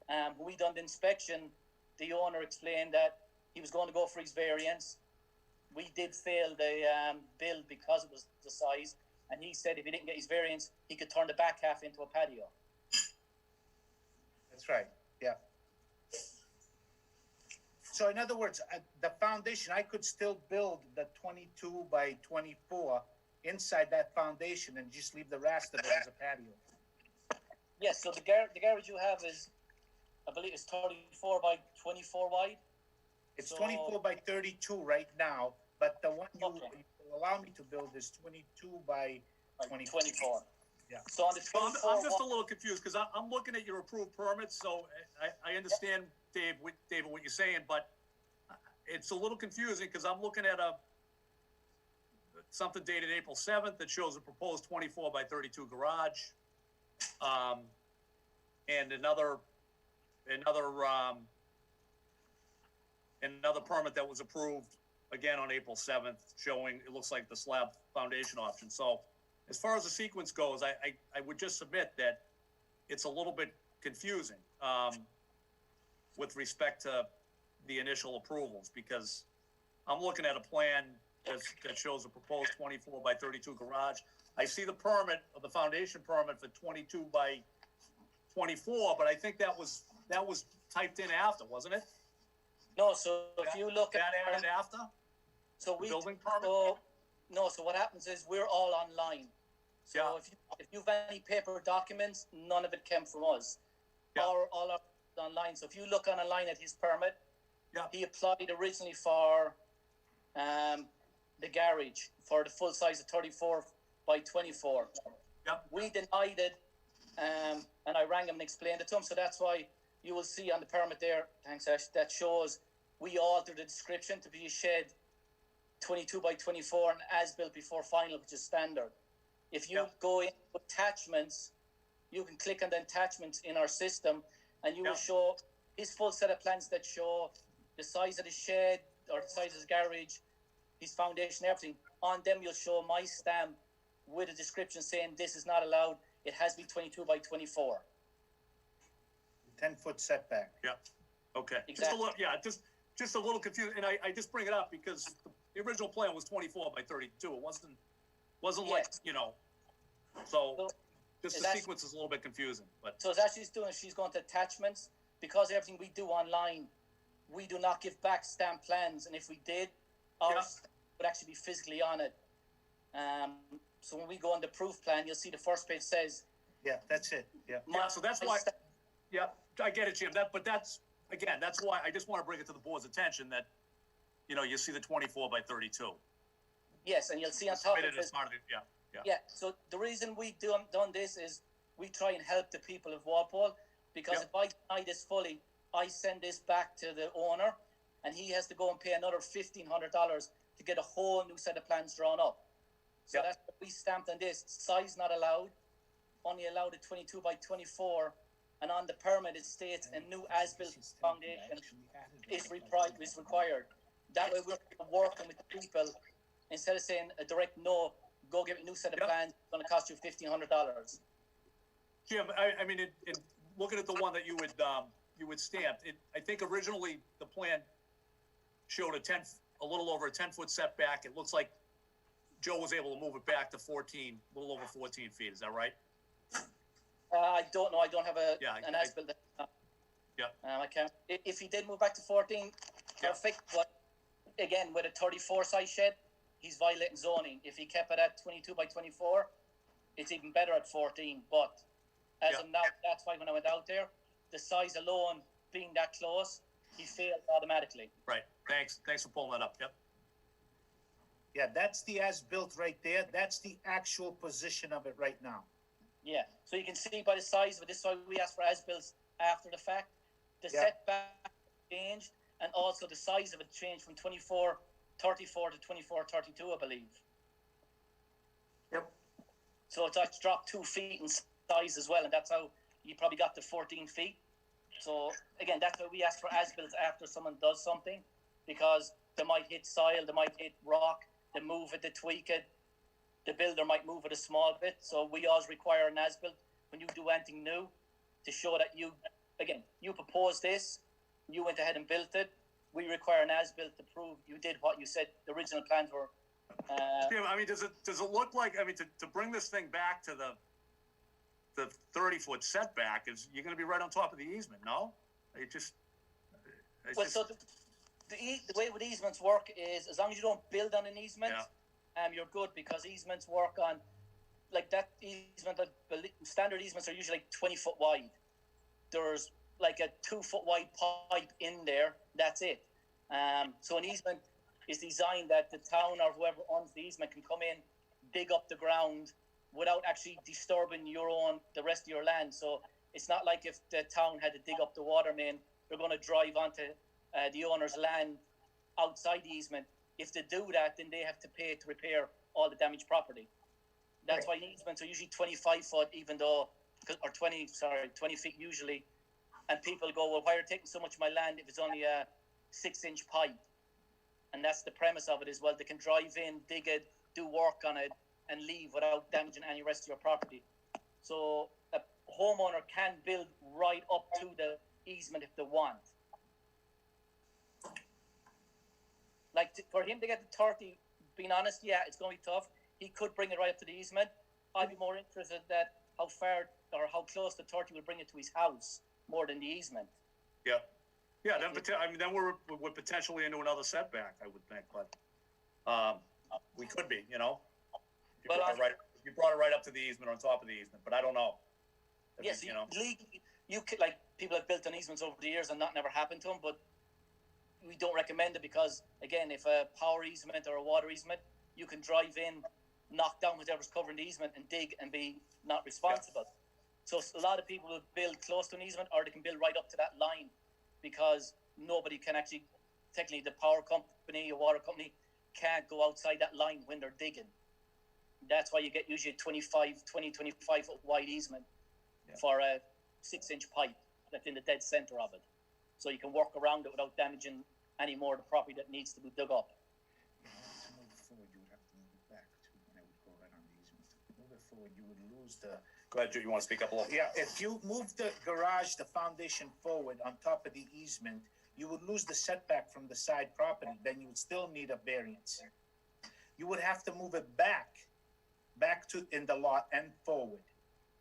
[SPEAKER 11] When we done the inspection, the owner explained that he was going to go for his variance. We did fail the build because it was the size. and he said if he didn't get his variance, he could turn the back half into a patio.
[SPEAKER 8] That's right, yeah. So in other words, the foundation, I could still build the 22 by 24 inside that foundation and just leave the rest of it as a patio.
[SPEAKER 11] Yes, so the garage you have is, I believe it's 34 by 24 wide.
[SPEAKER 8] It's
[SPEAKER 11] So-
[SPEAKER 8] 24 by 32 right now, but the one you
[SPEAKER 11] Okay.
[SPEAKER 8] allow me to build is 22 by 24.
[SPEAKER 11] 24.
[SPEAKER 8] Yeah.
[SPEAKER 11] So on the
[SPEAKER 7] Well,
[SPEAKER 11] 24
[SPEAKER 7] I'm just a little confused, because I'm looking at your approved permits, so I understand, David, what you're saying, but it's a little confusing, because I'm looking at something dated April 7th that shows a proposed 24 by 32 garage. And another permit that was approved again on April 7th, showing, it looks like the slab foundation option. So as far as the sequence goes, I would just submit that it's a little bit confusing, with respect to the initial approvals, because I'm looking at a plan that shows a proposed 24 by 32 garage. I see the permit, of the foundation permit for 22 by 24, but I think that was typed in after, wasn't it?
[SPEAKER 11] No, so if you look
[SPEAKER 7] That
[SPEAKER 11] at
[SPEAKER 7] added after?
[SPEAKER 11] so we
[SPEAKER 7] Building permit?
[SPEAKER 11] so what happens is we're all online. So
[SPEAKER 7] Yeah.
[SPEAKER 11] if you've any paper documents, none of it came from us.
[SPEAKER 7] Yeah.
[SPEAKER 11] All are online. So if you look online at his permit,
[SPEAKER 7] Yeah.
[SPEAKER 11] he applied originally for the garage for the full size of 34 by 24.
[SPEAKER 7] Yeah.
[SPEAKER 11] We denied it, and I rang him and explained it to him. So that's why you will see on the permit there, thanks Ash, that shows we altered the description to be a shed 22 by 24 and as built before final, which is standard. If you go in attachments, you can click on the attachments in our system, and you will show his full set of plans that show the size of the shed or the size of the garage, his foundation, everything. On them, you'll show my stamp with a description saying this is not allowed. It has to be 22 by 24.
[SPEAKER 8] 10-foot setback.
[SPEAKER 7] Yeah, okay.
[SPEAKER 11] Exactly.
[SPEAKER 7] Just a little confused, and I just bring it up because the original plan was 24 by 32. It wasn't like, so just the sequence is a little bit confusing, but.
[SPEAKER 11] So as she's doing, she's going to attachments. Because everything we do online, we do not give back stamp plans, and if we did, ours would actually be physically on it. So when we go on the proof plan, you'll see the first page says.
[SPEAKER 8] Yeah, that's it, yeah.
[SPEAKER 7] Yeah, so that's why, yeah, I get it, Jim, but that's why I just want to bring it to the board's attention that, you see the 24 by 32.
[SPEAKER 11] Yes, and you'll see on top of it. Yeah, so the reason we done this is we try and help the people of Walpole, because if I deny this fully, I send this back to the owner, and he has to go and pay another $1,500 to get a whole new set of plans drawn up. So that's what we stamped on this. Size not allowed, only allowed at 22 by 24, and on the permit it states a new as-built foundation is required. That way we're working with the people, instead of saying a direct no, go get a new set of plans, it's going to cost you $1,500.
[SPEAKER 7] Jim, I mean, in looking at the one that you would stamp, I think originally the plan showed a little over a 10-foot setback. It looks like Joe was able to move it back to a little over 14 feet. Is that right?
[SPEAKER 11] I don't know. I don't have an as-built. I can't. If he did move back to 14, perfect. But again, with a 34 size shed, he's violating zoning. If he kept it at 22 by 24, it's even better at 14. But as of now, that's why when I went out there, the size alone being that close, he failed automatically.
[SPEAKER 7] Right. Thanks for pulling that up. Yep.
[SPEAKER 8] Yeah, that's the as-built right there. That's the actual position of it right now.
[SPEAKER 11] Yeah, so you can see by the size of it, this is why we asked for as-built after the fact. The setback changed, and also the size of it changed from 24.34 to 24.32, I believe.
[SPEAKER 1] Yep.
[SPEAKER 11] So it's actually dropped 2 feet in size as well, and that's how you probably got to 14 feet. So again, that's why we ask for as-built after someone does something, because they might hit soil, they might hit rock, they move it, they tweak it. The builder might move it a small bit. So we always require an as-built when you do anything new to show that you proposed this, you went ahead and built it. We require an as-built to prove you did what you said the original plans were
[SPEAKER 7] Jim, I mean, does it look like, I mean, to bring this thing back to the 30-foot setback, you're gonna be right on top of the easement, no? It's
[SPEAKER 11] Well,
[SPEAKER 7] just-
[SPEAKER 11] so the way with easements work is, as long as you don't build on an easement, you're good, because easements work on, like that easement, standard easements are usually like 20 foot wide. There's like a 2 foot wide pipe in there, that's it. So an easement is designed that the town or whoever owns the easement can come in, dig up the ground without actually disturbing the rest of your land. So it's not like if the town had to dig up the water main, they're going to drive onto the owner's land outside the easement. If they do that, then they have to pay to repair all the damaged property. That's why easements are usually 25 foot, even though, or 20 feet usually. And people go, well, why are you taking so much of my land if it's only a 6-inch pipe? And that's the premise of it as well. They can drive in, dig it, do work on it, and leave without damaging any rest of your property. So a homeowner can build right up to the easement if they want. Like for him to get to 30, being honest, yeah, it's going to be tough. He could bring it right up to the easement. I'd be more interested that how far or how close to 30 would bring it to his house more than the easement.
[SPEAKER 7] Yeah. Yeah, then we're potentially into another setback, I would think, but we could be, you know. You brought it right up to the easement, on top of the easement, but I don't know.
[SPEAKER 11] Yes,
[SPEAKER 7] you know.
[SPEAKER 11] You could, like, people have built on easements over the years and that never happened to them, but we don't recommend it because, again, if a power easement or a water easement, you can drive in, knock down whatever's covering the easement and dig and be not responsible. Yeah. So a lot of people will build close to an easement, or they can build right up to that line, because nobody can actually, technically the power company or water company can't go outside that line when they're digging. That's why you get usually 25 foot wide easement for a 6-inch pipe that's in the dead center of it. So you can work around it without damaging any more of the property that needs to be dug up.
[SPEAKER 8] To move forward, you would have to move it back too, and I would go right on the easement. Move it forward, you would lose the.
[SPEAKER 7] Go ahead, Joe, you want to speak up a little?
[SPEAKER 8] Yeah, if you move the garage, the foundation forward on top of the easement, you would lose the setback from the side property, then you would still need a variance. You would have to move it back to in the lot and forward.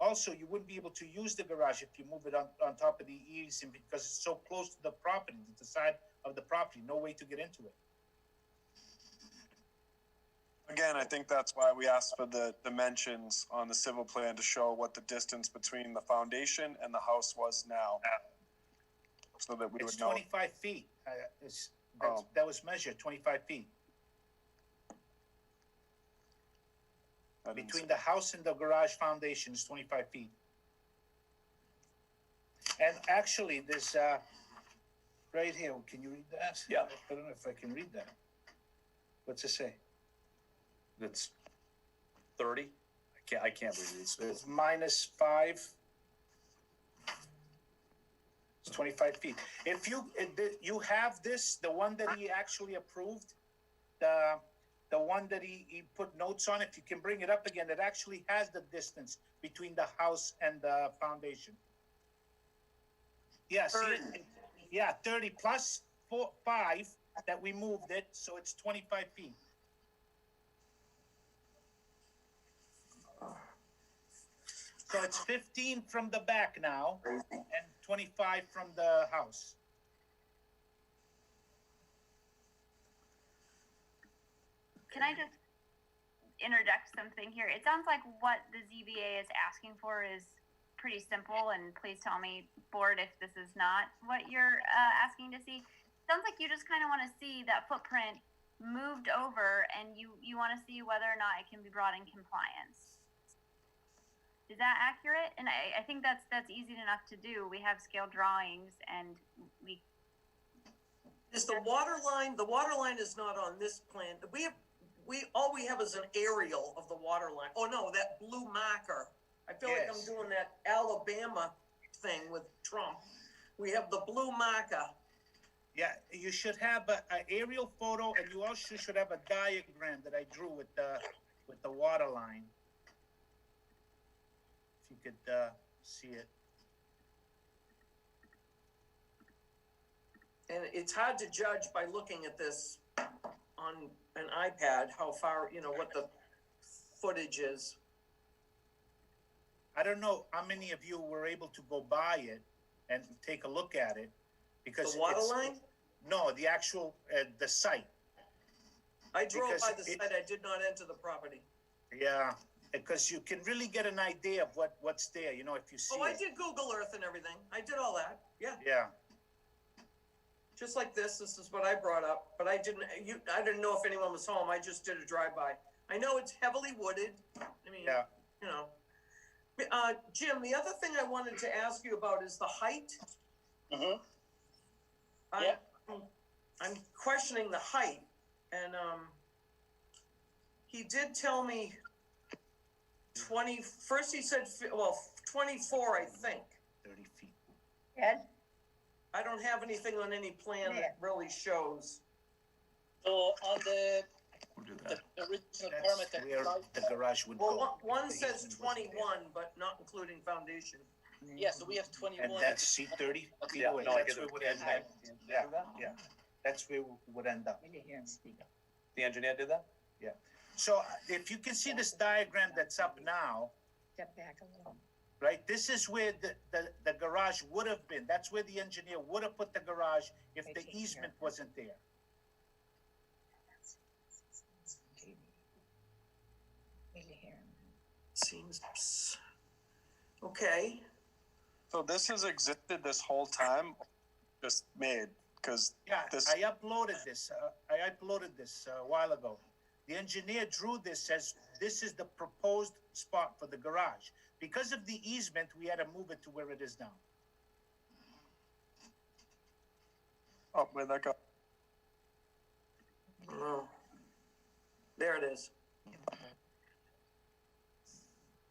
[SPEAKER 8] Also, you wouldn't be able to use the garage if you move it on top of the easement, because it's so close to the property, to the side of the property, no way to get into it.
[SPEAKER 9] Again, I think that's why we asked for the dimensions on the civil plan to show what the distance between the foundation and the house was now. So that we would know.
[SPEAKER 8] 25 feet. That was measured, 25 feet. Between the house and the garage foundation is 25 feet. And actually, there's right here, can you read that?
[SPEAKER 7] Yeah.
[SPEAKER 8] I don't know if I can read that. What's it say?
[SPEAKER 7] It's 30. I can't read it.
[SPEAKER 8] It's -5. It's 25 feet. If you have this, the one that he actually approved, the one that he put notes on, if you can bring it up again, it actually has the distance between the house and the foundation. Yeah, see, yeah, 30 plus 5 that we moved it, so it's 25 feet. So it's 15 from the back now and 25 from the house.
[SPEAKER 5] Can I just interject something here? It sounds like what the ZBA is asking for is pretty simple, and please tell me, board, if this is not what you're asking to see. Sounds like you just kind of want to see that footprint moved over, and you want to see whether or not it can be brought in compliance. Is that accurate? And I think that's easy enough to do. We have scale drawings, and we.
[SPEAKER 1] Is the water line? The water line is not on this plan. All we have is an aerial of the water line. Oh no, that blue marker. I feel like I'm doing that Alabama thing with Trump. We have the blue marker.
[SPEAKER 8] Yeah, you should have an aerial photo, and you also should have a diagram that I drew with the water line. If you could see it. And
[SPEAKER 1] it's hard to judge by looking at this on an iPad, how far, you know, what the footage is.
[SPEAKER 8] I don't know how many of you were able to go by it and take a look at it, because
[SPEAKER 1] The water
[SPEAKER 8] it's-
[SPEAKER 1] line?
[SPEAKER 8] No, the actual, the site.
[SPEAKER 1] I drove
[SPEAKER 8] Because
[SPEAKER 1] by the
[SPEAKER 8] it-
[SPEAKER 1] site, I did not enter the property.
[SPEAKER 8] Yeah, because you can really get an idea of what's there, you know, if you see
[SPEAKER 1] Oh, I
[SPEAKER 8] it.
[SPEAKER 1] did Google Earth and everything. I did all that, yeah.
[SPEAKER 8] Yeah,
[SPEAKER 1] Just like this is what I brought up, but I didn't know if anyone was home. I just did a drive-by. I know it's heavily wooded. I mean,
[SPEAKER 8] yeah.
[SPEAKER 1] you know. Jim, the other thing I wanted to ask you about is the height.
[SPEAKER 11] Mm-hmm.
[SPEAKER 1] I'm- I'm questioning the height, and, he did tell me first he said, 24, I think.
[SPEAKER 8] 30 feet.
[SPEAKER 4] Ed?
[SPEAKER 1] I don't have anything on any plan
[SPEAKER 4] Yeah.
[SPEAKER 1] that really shows.
[SPEAKER 11] So on the
[SPEAKER 10] We'll do
[SPEAKER 11] the
[SPEAKER 10] that.
[SPEAKER 11] original
[SPEAKER 8] That's
[SPEAKER 11] permit that
[SPEAKER 8] where the garage would
[SPEAKER 1] Well,
[SPEAKER 8] go.
[SPEAKER 1] one
[SPEAKER 8] The
[SPEAKER 1] says
[SPEAKER 8] easement wasn't there.
[SPEAKER 1] 21, but not including foundation.
[SPEAKER 11] yeah, so we have 21.
[SPEAKER 8] And that's, see, 30 feet away, that's where it would end up. Yeah, that's where it would end up.
[SPEAKER 4] We didn't hear him speak.
[SPEAKER 12] The engineer did that?
[SPEAKER 8] So if you can see this diagram that's up now,
[SPEAKER 4] Step back a little.
[SPEAKER 8] right, this is where the garage would have been. That's where the engineer would have put the garage if the easement wasn't there.
[SPEAKER 4] We didn't hear him.
[SPEAKER 1] Seems, okay.
[SPEAKER 9] So this has existed this whole time, just made, because
[SPEAKER 8] Yeah,
[SPEAKER 9] This-
[SPEAKER 8] I uploaded this a while ago. The engineer drew this as, this is the proposed spot for the garage. Because of the easement, we had to move it to where it is now.
[SPEAKER 9] oh, where'd that go?
[SPEAKER 1] Oh. There it is.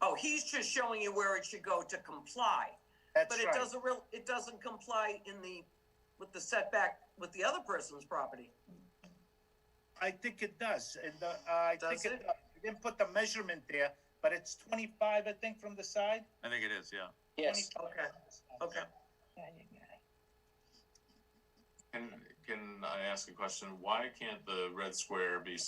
[SPEAKER 1] Oh, he's just showing you where it should go to comply.
[SPEAKER 8] That's
[SPEAKER 1] But it
[SPEAKER 8] right.
[SPEAKER 1] doesn't comply with the setback with the other person's property.
[SPEAKER 8] I think it does, and I think
[SPEAKER 1] Does
[SPEAKER 8] it
[SPEAKER 1] it?
[SPEAKER 8] does. We didn't put the measurement there, but it's 25, I think, from the side.
[SPEAKER 7] I think it is, yeah.
[SPEAKER 11] Yes.
[SPEAKER 8] 25.
[SPEAKER 1] Okay.
[SPEAKER 4] Yeah, I didn't get it.
[SPEAKER 10] Can I ask a question? Why can't the red square be,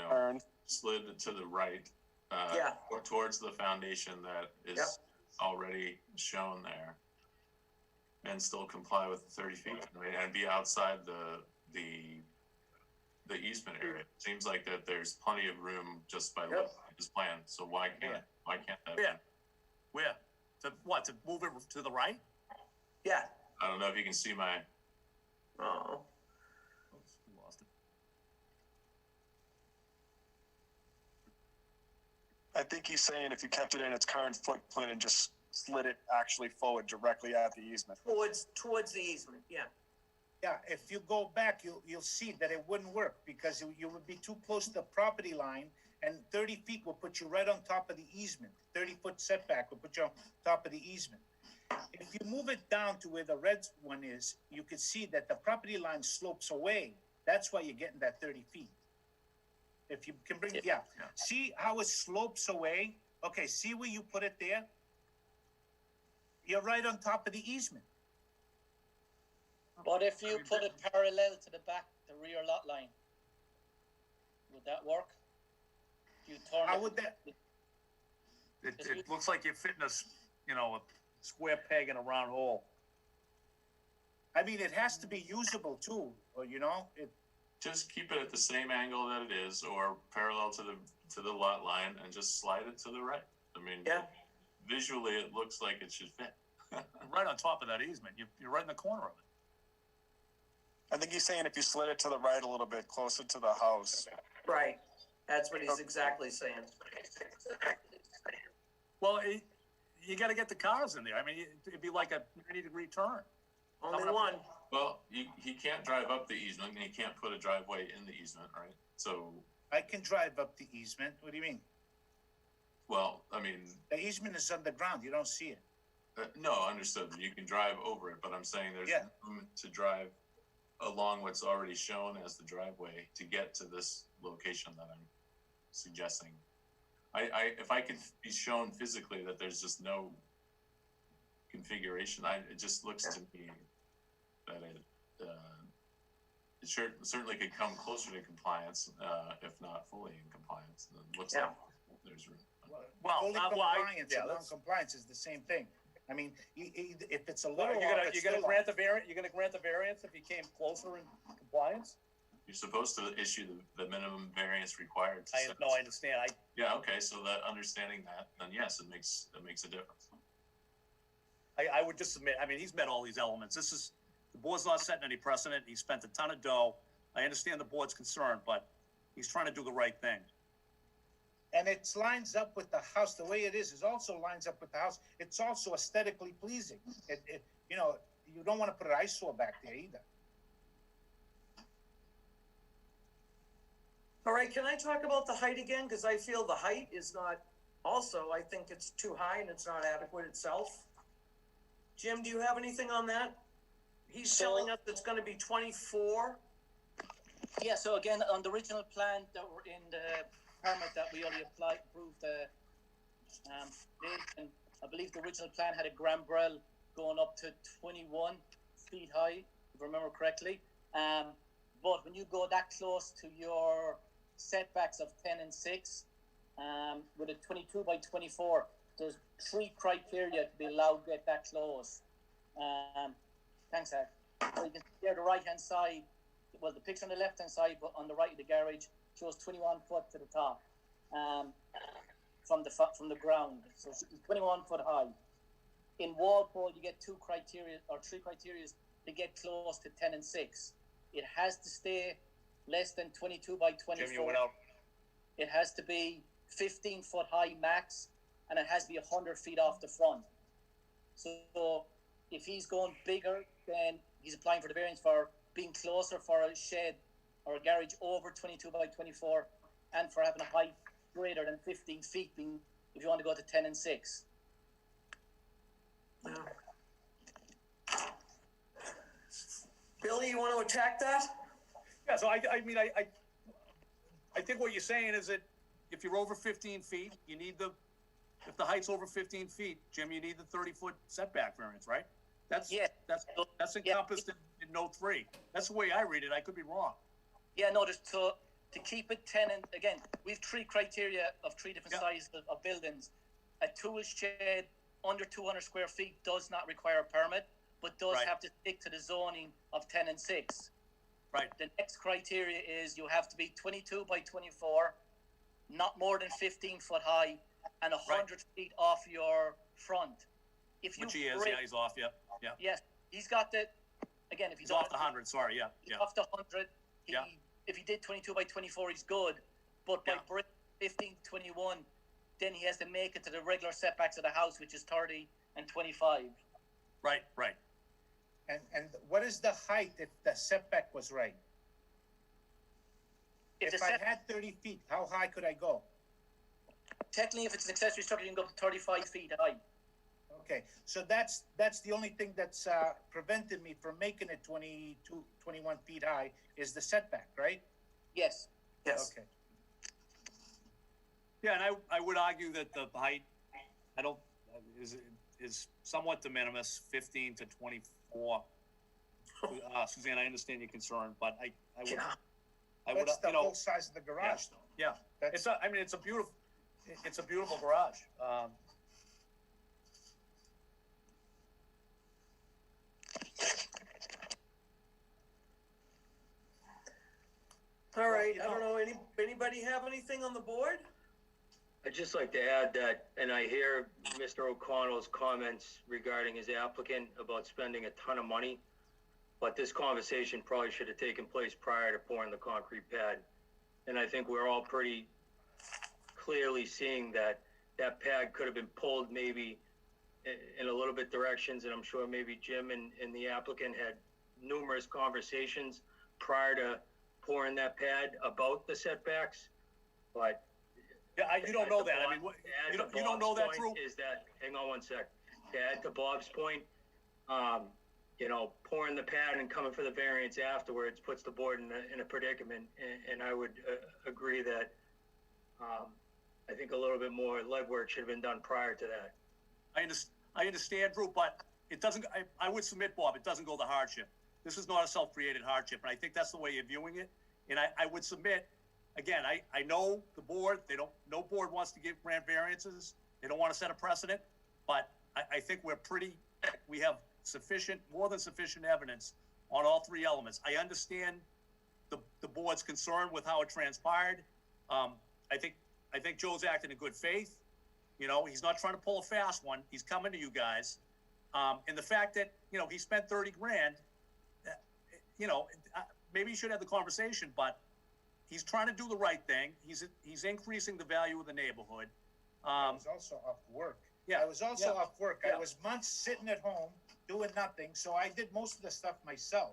[SPEAKER 9] Turn.
[SPEAKER 10] slid to the right?
[SPEAKER 1] Yeah.
[SPEAKER 10] Or towards the foundation that is
[SPEAKER 1] Yep.
[SPEAKER 10] already shown there? And still comply with the 30 feet, right? And be outside the easement area. It seems like that there's plenty of room just by looking at this plan, so why can't that be?
[SPEAKER 7] Yeah. Where? To move it to the right?
[SPEAKER 1] Yeah.
[SPEAKER 10] I don't know if you can see my,
[SPEAKER 1] Oh.
[SPEAKER 7] Lost it.
[SPEAKER 9] I think he's saying if you kept it in its current footprint and just slid it actually forward directly at the easement.
[SPEAKER 1] Towards the easement, yeah.
[SPEAKER 8] Yeah, if you go back, you'll see that it wouldn't work because you would be too close to the property line, and 30 feet will put you right on top of the easement. 30-foot setback will put you on top of the easement. If you move it down to where the red one is, you can see that the property line slopes away. That's why you're getting that 30 feet. If you can bring, yeah. See how it slopes away? Okay, see where you put it there? You're right on top of the easement.
[SPEAKER 11] But if you put it parallel to the back, the rear lot line, would that work? You turn
[SPEAKER 8] How
[SPEAKER 11] it-
[SPEAKER 8] would that,
[SPEAKER 7] It looks like you're fitting a square peg in a round hole.
[SPEAKER 8] I mean, it has to be usable too, or, you know,
[SPEAKER 10] just keep it at the same angle that it is, or parallel to the lot line, and just slide it to the right. I mean,
[SPEAKER 1] Yeah.
[SPEAKER 10] visually, it looks like it should fit.
[SPEAKER 7] Right on top of that easement. You're right in the corner of it.
[SPEAKER 9] I think he's saying if you slid it to the right a little bit, closer to the house.
[SPEAKER 1] Right. That's what he's exactly saying.
[SPEAKER 7] Well, you gotta get the cars in there. I mean, it'd be like a 90-degree turn.
[SPEAKER 1] Only one.
[SPEAKER 10] Well, he can't drive up the easement, and he can't put a driveway in the easement, right? So,
[SPEAKER 8] I can drive up the easement. What do you mean?
[SPEAKER 10] well, I mean,
[SPEAKER 8] The easement is underground. You don't see it.
[SPEAKER 10] no, understood. You can drive over it, but I'm saying there's
[SPEAKER 8] Yeah.
[SPEAKER 10] room to drive along what's already shown as the driveway to get to this location that I'm suggesting. If I could be shown physically that there's just no configuration, it just looks to me that it certainly could come closer to compliance, if not fully in compliance. It looks
[SPEAKER 1] Yeah.
[SPEAKER 10] like there's room.
[SPEAKER 7] Well,
[SPEAKER 8] Fully
[SPEAKER 7] well,
[SPEAKER 8] compliance
[SPEAKER 7] yeah,
[SPEAKER 8] and
[SPEAKER 7] let's-
[SPEAKER 8] non-compliance is the same thing. I mean, if it's a
[SPEAKER 7] Well,
[SPEAKER 8] little
[SPEAKER 7] you're
[SPEAKER 8] off,
[SPEAKER 7] gonna,
[SPEAKER 8] it's
[SPEAKER 7] you're gonna
[SPEAKER 8] still
[SPEAKER 7] grant
[SPEAKER 8] off.
[SPEAKER 7] the variant, you're gonna grant the variance if you came closer in compliance?
[SPEAKER 10] You're supposed to issue the minimum variance required. To set-
[SPEAKER 7] No, I understand,
[SPEAKER 10] Yeah, okay, so that, understanding that, then yes, it makes a difference.
[SPEAKER 7] I would just submit, I mean, he's met all these elements, the board's not setting any precedent, he spent a ton of dough. I understand the board's concern, but he's trying to do the right thing.
[SPEAKER 8] And it lines up with the house, the way it is also lines up with the house. It's also aesthetically pleasing. You know, you don't want to put an eyesore back there either.
[SPEAKER 1] All right, can I talk about the height again? Because I feel the height is not, also, I think it's too high and it's not adequate itself. Jim, do you have anything on that? He's telling us it's gonna be 24.
[SPEAKER 11] Yeah, so again, on the original plan that were in the permit that we already approved, and I believe the original plan had a gambrel going up to 21 feet high, if I remember correctly. But when you go that close to your setbacks of 10 and 6, with a 22 by 24, there's 3 criteria to be allowed to get that close. Thanks, Zach. So you can see there the right-hand side, well, the picture on the left-hand side, but on the right of the garage shows 21 foot to the top, from the ground. So it's 21 foot high. In Walpole, you get 3 criteria to get close to 10 and 6. It has to stay less than 22 by 24.
[SPEAKER 7] Jim, you went out.
[SPEAKER 11] It has to be 15 foot high max, and it has to be 100 feet off the front. So if he's going bigger, then he's applying for the variance for being closer for a shed or a garage over 22 by 24, and for having a height greater than 15 feet, being, if you want to go to 10 and 6.
[SPEAKER 1] Yeah. Billy, you want to attack that?
[SPEAKER 7] Yeah, so I mean, I think what you're saying is that if you're over 15 feet, you need if the height's over 15 feet, Jim, you need the 30-foot setback variance, right? That's encompassed in note 3. That's the way I read it. I could be wrong.
[SPEAKER 11] Yeah, no, just to keep it 10, and again, we've 3 criteria of 3 different sizes of buildings. A tool shed under 200 square feet does not require a permit, but does have to stick to the zoning of 10 and 6.
[SPEAKER 7] Right.
[SPEAKER 11] The next criteria is you have to be 22 by 24, not more than 15 foot high, and 100 feet off your front. If you
[SPEAKER 7] Which he is, yeah, he's off, yeah.
[SPEAKER 11] Yes, he's got the, again, if
[SPEAKER 7] He's off the 100, sorry, yeah.
[SPEAKER 11] he's off the 100, if he did 22 by 24, he's good, but by breaking 15 to 21, then he has to make it to the regular setbacks of the house, which is 30 and 25.
[SPEAKER 7] Right.
[SPEAKER 8] And what is the height if the setback was right? If I had 30 feet, how high could I go?
[SPEAKER 11] Technically, if it's an accessory structure, you can go up to 35 feet high.
[SPEAKER 8] Okay, so that's the only thing that's prevented me from making it 22, 21 feet high is the setback, right?
[SPEAKER 11] Yes.
[SPEAKER 1] Yes.
[SPEAKER 8] Okay.
[SPEAKER 7] Yeah, and I would argue that the height, is somewhat de minimis, 15 to 24. Suzanne, I understand your concern, but I would,
[SPEAKER 8] That's the whole size of the garage, though.
[SPEAKER 7] Yeah, it's a beautiful garage.
[SPEAKER 1] All right, I don't know, anybody have anything on the board?
[SPEAKER 12] I'd just like to add that, and I hear Mr. O'Connell's comments regarding his applicant about spending a ton of money, but this conversation probably should have taken place prior to pouring the concrete pad. And I think we're all pretty clearly seeing that that pad could have been pulled maybe in a little bit directions, and I'm sure maybe Jim and the applicant had numerous conversations prior to pouring that pad about the setbacks, but
[SPEAKER 7] yeah, you don't know that. I mean, you don't know that, Drew?
[SPEAKER 12] Is that, hang on one sec, to add to Bob's point, pouring the pad and coming for the variance afterwards puts the board in a predicament, and I would agree that I think a little bit more legwork should have been done prior to that.
[SPEAKER 7] I understand, Drew, but it doesn't, I would submit, Bob, it doesn't go the hardship. this is not a self-created hardship, and I think that's the way you're viewing it. And I would submit, again, I know the board, no board wants to grant variances. They don't want to set a precedent, but I think we have more than sufficient evidence on all three elements. I understand the board's concern with how it transpired. I think Joe's acting in good faith. You know, he's not trying to pull a fast one. He's coming to you guys. And the fact that, you know, he spent 30 grand, you know, maybe he should have the conversation, but he's trying to do the right thing. He's increasing the value of the neighborhood.
[SPEAKER 8] I was also off work.
[SPEAKER 7] Yeah.
[SPEAKER 8] I was also off work.
[SPEAKER 7] Yeah.
[SPEAKER 8] I was months sitting at home doing nothing, so I did most of the stuff myself.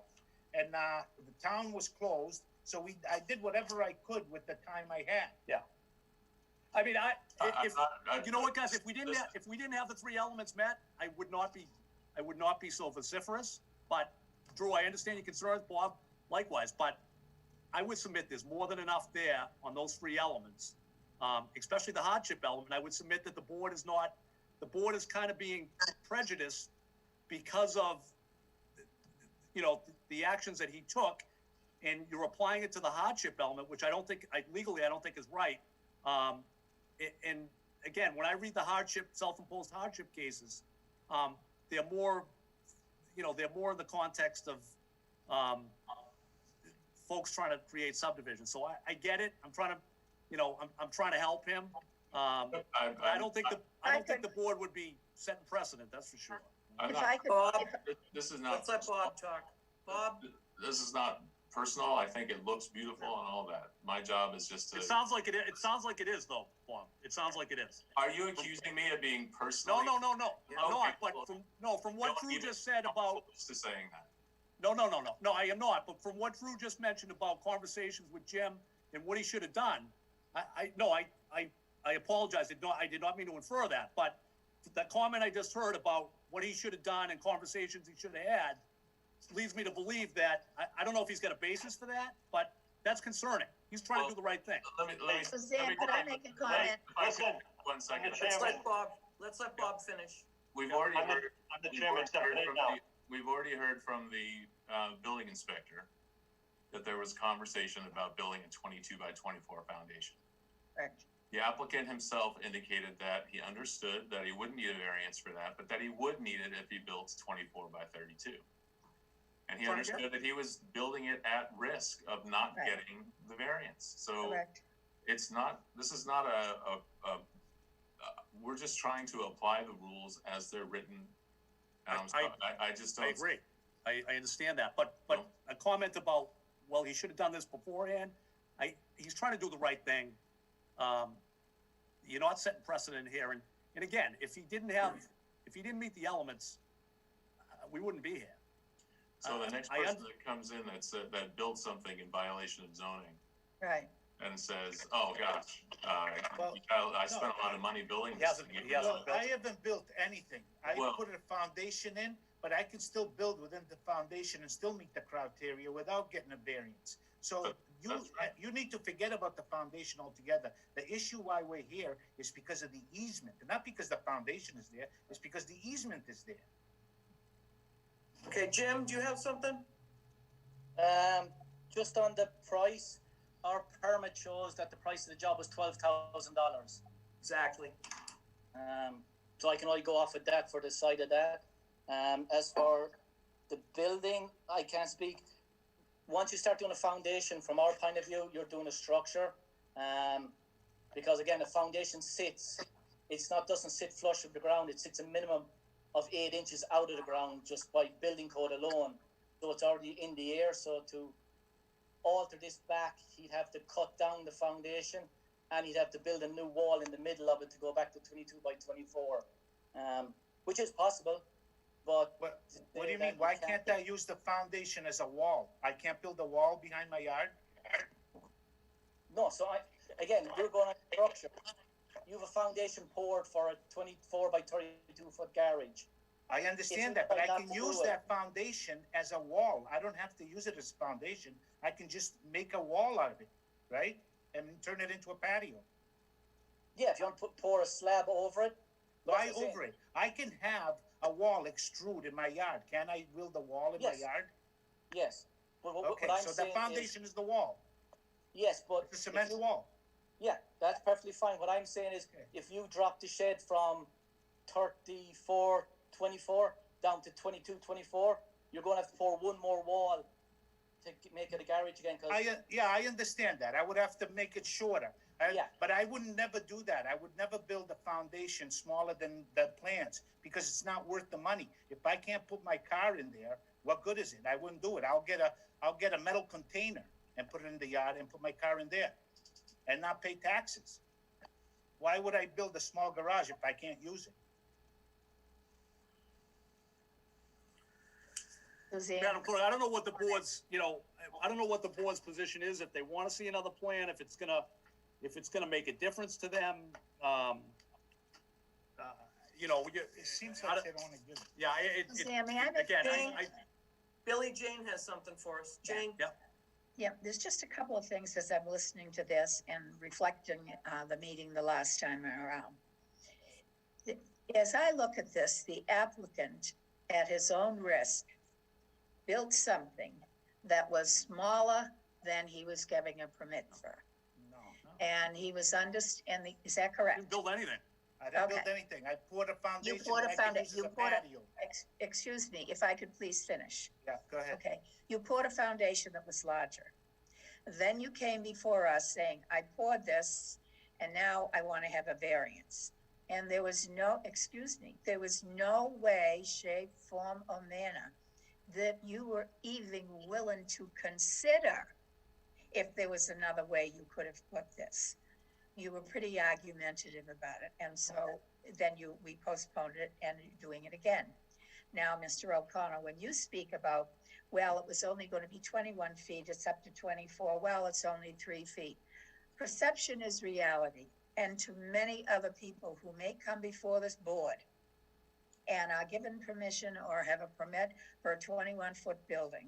[SPEAKER 8] And the town was closed, so I did whatever I could with the time I had.
[SPEAKER 7] Yeah. I mean, you know what, guys, if we didn't have the three elements met, I would not be so vociferous. But Drew, I understand your concerns, Bob, likewise, but I would submit there's more than enough there on those three elements, especially the hardship element. I would submit that the board is kind of being prejudiced because of, you know, the actions that he took, and you're applying it to the hardship element, which legally I don't think is right. And again, when I read the self-imposed hardship cases, they're more in the context of folks trying to create subdivisions. So I get it. I'm trying to help him. I don't think the board would be setting precedent. That's for sure.
[SPEAKER 1] Bob,
[SPEAKER 10] This is not.
[SPEAKER 1] let's let Bob talk. Bob?
[SPEAKER 10] This is not personal. I think it looks beautiful and all that. My job is just to.
[SPEAKER 7] It sounds like it is, though, Bob. It sounds like it is.
[SPEAKER 10] Are you accusing me of being personal?
[SPEAKER 7] No.
[SPEAKER 10] Okay,
[SPEAKER 7] From what Drew just said about.
[SPEAKER 10] To saying that.
[SPEAKER 7] No, I am not. But from what Drew just mentioned about conversations with Jim and what he should have done, I apologize. I did not mean to infer that. But the comment I just heard about what he should have done and conversations he should have had leads me to believe that I don't know if he's got a basis for that, but that's concerning. He's trying to do the right thing.
[SPEAKER 4] Suzanne, could I make a comment?
[SPEAKER 10] One second.
[SPEAKER 1] Let's let Bob finish.
[SPEAKER 10] We've already heard.
[SPEAKER 2] I'm the chairman, now.
[SPEAKER 10] We've already heard from the building inspector that there was conversation about building a 22 by 24 foundation.
[SPEAKER 4] Correct.
[SPEAKER 10] The applicant himself indicated that he understood that he wouldn't need a variance for that, but that he would need it if he built 24 by 32. And he understood that he was building it at risk of not getting the variance. So
[SPEAKER 4] Correct.
[SPEAKER 10] this is not we're just trying to apply the rules as they're written. I just don't.
[SPEAKER 7] I agree. I understand that, but a comment about, well, he should have done this beforehand. He's trying to do the right thing. You're not setting precedent here, and again, if he didn't meet the elements, we wouldn't be here.
[SPEAKER 10] So the next person that comes in that builds something in violation of zoning.
[SPEAKER 4] Right.
[SPEAKER 10] And says, "Oh gosh, I spent a lot of money building this."
[SPEAKER 8] I haven't built anything. I put a foundation in, but I can still build within the foundation and still meet the criteria without getting a variance. So you need to forget about the foundation altogether. The issue why we're here is because of the easement, and not because the foundation is there. It's because the easement is there.
[SPEAKER 1] Okay, Jim, do you have something?
[SPEAKER 11] Just on the price, our permit shows that the price of the job was $12,000.
[SPEAKER 1] Exactly.
[SPEAKER 11] So I can only go off of that for the side of that. As for the building, I can't speak. Once you start doing a foundation, from our point of view, you're doing a structure. Because again, a foundation doesn't sit flush with the ground. It sits a minimum of 8 inches out of the ground just by building code alone. So it's already in the air. So to alter this back, he'd have to cut down the foundation and he'd have to build a new wall in the middle of it to go back to 22 by 24, which is possible. But
[SPEAKER 8] what do you mean? Why can't I use the foundation as a wall? I can't build a wall behind my yard?
[SPEAKER 11] No, so you're going on structure. You have a foundation poured for a 24 by 32 foot garage.
[SPEAKER 8] I understand that, but I can use that foundation as a wall. I don't have to use it as a foundation. I can just make a wall out of it, right? And turn it into a patio.
[SPEAKER 11] Yeah, if you want to pour a slab over it.
[SPEAKER 8] Why over it? I can have a wall extrude in my yard. Can I build a wall in my yard?
[SPEAKER 11] Yes. But
[SPEAKER 8] Okay,
[SPEAKER 11] what I'm
[SPEAKER 8] so the
[SPEAKER 11] saying
[SPEAKER 8] foundation is the wall,
[SPEAKER 11] yes, but
[SPEAKER 8] the cement
[SPEAKER 11] if you-
[SPEAKER 8] wall.
[SPEAKER 11] Yeah, that's perfectly fine. What I'm saying is,
[SPEAKER 8] Okay.
[SPEAKER 11] if you drop the shed from 34-24 down to 22-24, you're going to have to pour one more wall to make it a garage again. Cause
[SPEAKER 8] I understand that. I would have to make it shorter.
[SPEAKER 11] Yeah.
[SPEAKER 8] But I would never do that. I would never build a foundation smaller than the plans because it's not worth the money. If I can't put my car in there, what good is it? I wouldn't do it. I'll get a metal container and put it in the yard and put my car in there and not pay taxes. Why would I build a small garage if I can't use it?
[SPEAKER 4] Suzanne,
[SPEAKER 7] Madam Clerk, I don't know what the board's, I don't know what the board's position is, if they want to see another plan, if it's gonna make a difference to them.
[SPEAKER 8] It seems like they don't want to give it.
[SPEAKER 7] Yeah,
[SPEAKER 4] Suzanne, may I make
[SPEAKER 7] again,
[SPEAKER 1] Billy Jane has something for us. Jane?
[SPEAKER 7] Yeah.
[SPEAKER 4] Yeah, there's just a couple of things as I'm listening to this and reflecting the meeting the last time around. As I look at this, the applicant, at his own risk, built something that was smaller than he was giving a permit for.
[SPEAKER 8] No,
[SPEAKER 4] And he was is that correct?
[SPEAKER 7] Didn't build anything.
[SPEAKER 8] I didn't build
[SPEAKER 4] Okay.
[SPEAKER 8] anything. I poured a foundation.
[SPEAKER 4] poured a
[SPEAKER 8] that I could
[SPEAKER 4] foundation.
[SPEAKER 8] use as
[SPEAKER 4] You
[SPEAKER 8] a
[SPEAKER 4] poured a-
[SPEAKER 8] patio.
[SPEAKER 4] Excuse me, if I could please finish.
[SPEAKER 8] Yeah, go ahead.
[SPEAKER 4] Okay, you poured a foundation that was larger. Then you came before us saying, I poured this and now I want to have a variance. And there was there was no way, shape, form, or manner that you were even willing to consider if there was another way you could have put this. You were pretty argumentative about it, and so then we postponed it and doing it again. Now, Mr. O'Connor, when you speak about, well, it was only going to be 21 feet, it's up to 24, well, it's only 3 feet. Perception is reality, and to many other people who may come before this board and are given permission or have a permit for a 21-foot building,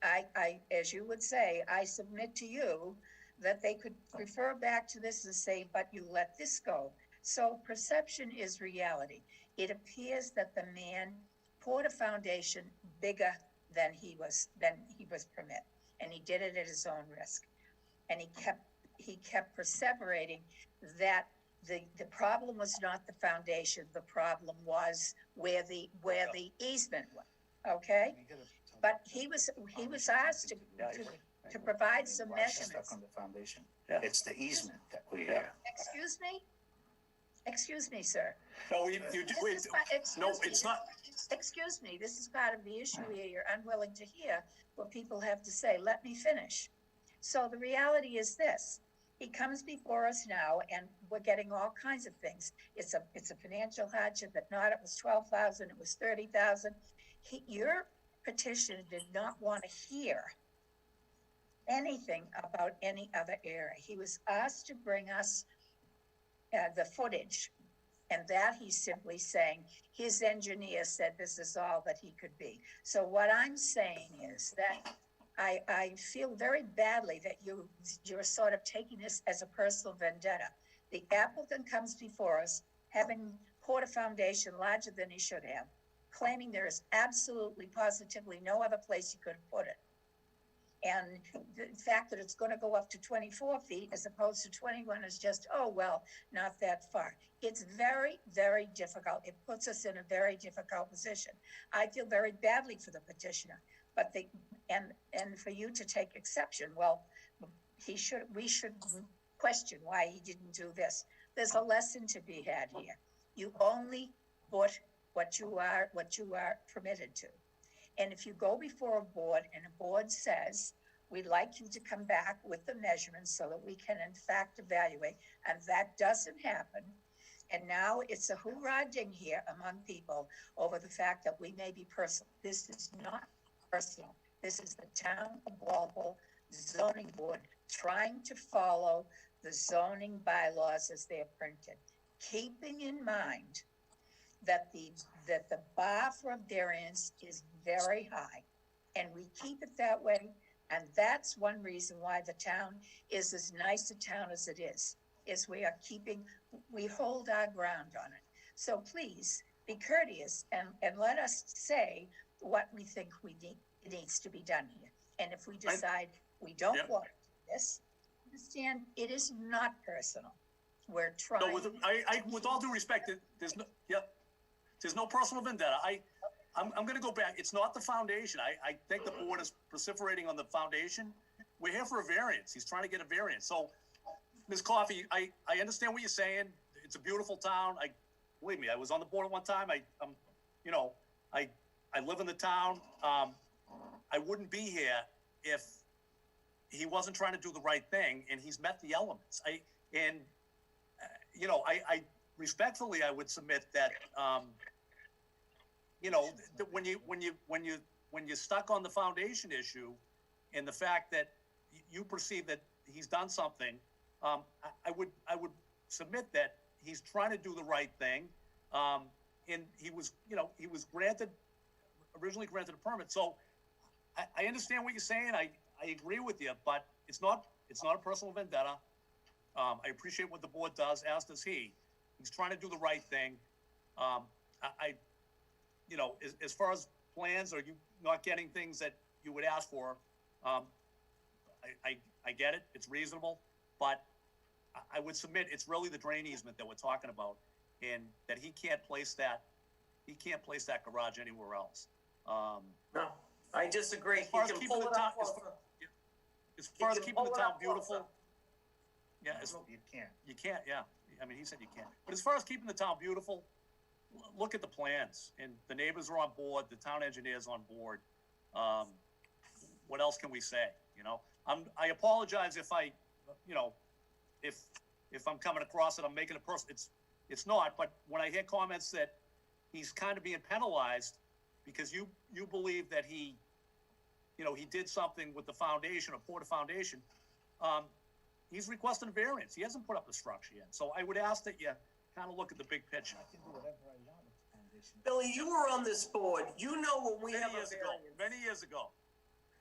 [SPEAKER 4] I, as you would say, I submit to you that they could refer back to this and say, but you let this go. So perception is reality. It appears that the man poured a foundation bigger than he was permit, and he did it at his own risk. And he kept perseverating that the problem was not the foundation. The problem was where the easement was. Okay, but he was asked to provide some measurements.
[SPEAKER 6] On the foundation. It's the easement that we,
[SPEAKER 4] Excuse me, sir.
[SPEAKER 7] No,
[SPEAKER 4] It's not. Excuse me, this is part of the issue here. You're unwilling to hear what people have to say. Let me finish. So the reality is this. He comes before us now and we're getting all kinds of things. It's a financial hardship. If not, it was 12,000, it was 30,000. Your petitioner did not want to hear anything about any other area. He was asked to bring us the footage, and that he's simply saying his engineer said this is all that he could be. So what I'm saying is that I feel very badly that you're sort of taking this as a personal vendetta. The applicant comes before us, having poured a foundation larger than he should have, claiming there is absolutely, positively no other place he could have put it. And the fact that it's going to go up to 24 feet as opposed to 21 is just, oh, well, not that far. It's very, very difficult. It puts us in a very difficult position. I feel very badly for the petitioner, but and for you to take exception, well, we should question why he didn't do this. There's a lesson to be had here. You only put what you are permitted to. And if you go before a board and a board says, we'd like you to come back with the measurements so that we can in fact evaluate, and that doesn't happen, and now it's a hoorah-ding here among people over the fact that we may be personal. This is not personal. This is the town of Walpole zoning board trying to follow the zoning bylaws as they're printed, keeping in mind that the bar for variance is very high, and we keep it that way, and that's one reason why the town is as nice a town as it is we hold our ground on it. So please be courteous and let us say what we think we it needs to be done here. And if we decide we don't
[SPEAKER 7] Yep.
[SPEAKER 4] want this, understand, it is not personal. We're
[SPEAKER 7] No,
[SPEAKER 4] trying.
[SPEAKER 7] with all due respect, there's no, yep, there's no personal vendetta. I'm gonna go back. It's not the foundation. I think the board is vociferating on the foundation. We're here for a variance. He's trying to get a variance. So, Ms. Coffey, I understand what you're saying. It's a beautiful town. Believe me, I was on the board at one time. I live in the town. I wouldn't be here if he wasn't trying to do the right thing, and he's met the elements. I respectfully, I would submit that, that when you're stuck on the foundation issue and the fact that you perceive that he's done something, I would submit that he's trying to do the right thing. And he was originally granted a permit. So I understand what you're saying. I agree with you, but it's not a personal vendetta. I appreciate what the board does, as does he. He's trying to do the right thing. As far as plans, are you not getting things that you would ask for? I get it, it's reasonable, but I would submit it's really the drain easement that we're talking about, and that he can't place that garage anywhere else.
[SPEAKER 1] No, I disagree.
[SPEAKER 7] As far as
[SPEAKER 1] You can
[SPEAKER 7] keeping
[SPEAKER 1] pull
[SPEAKER 7] the
[SPEAKER 1] it
[SPEAKER 7] town,
[SPEAKER 1] up closer.
[SPEAKER 7] as far as
[SPEAKER 1] You can
[SPEAKER 7] keeping the
[SPEAKER 1] pull it
[SPEAKER 7] town
[SPEAKER 1] up
[SPEAKER 7] beautiful,
[SPEAKER 1] closer.
[SPEAKER 7] yeah,
[SPEAKER 8] You can't.
[SPEAKER 7] you can't, yeah. I mean, he said you can't. But as far as keeping the town beautiful, look at the plans, and the neighbors are on board, the town engineer's on board. What else can we say, I apologize if if I'm coming across it, I'm making it personal. It's not, but when I hear comments that he's kind of being penalized because you believe that he did something with the foundation or poured a foundation, he's requesting a variance. He hasn't put up the structure yet. So I would ask that you kind of look at the big picture.
[SPEAKER 8] I can do whatever I want with the foundation.
[SPEAKER 1] Billy, you were on this board. You know when we have a variance.
[SPEAKER 7] Many years ago.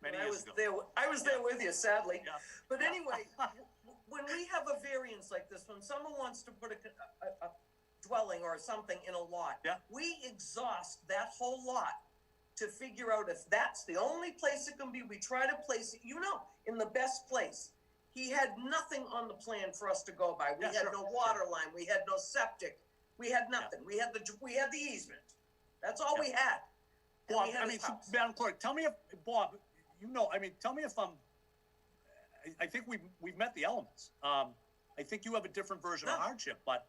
[SPEAKER 1] I was there with you, sadly.
[SPEAKER 7] Yeah.
[SPEAKER 1] But anyway, when we have a variance like this, when someone wants to put a dwelling or something in a lot,
[SPEAKER 7] Yeah.
[SPEAKER 1] we exhaust that whole lot to figure out if that's the only place it can be. We try to place it, in the best place. He had nothing on the plan for us to go by. We
[SPEAKER 7] Yeah,
[SPEAKER 1] had
[SPEAKER 7] sure,
[SPEAKER 1] no water line. We had no septic. We had nothing. We had the easement. That's all we had. And
[SPEAKER 7] Bob,
[SPEAKER 1] we had his house.
[SPEAKER 7] Madam Clerk, tell me if, Bob, tell me if I think we've met the elements. I think you have a different version of hardship, but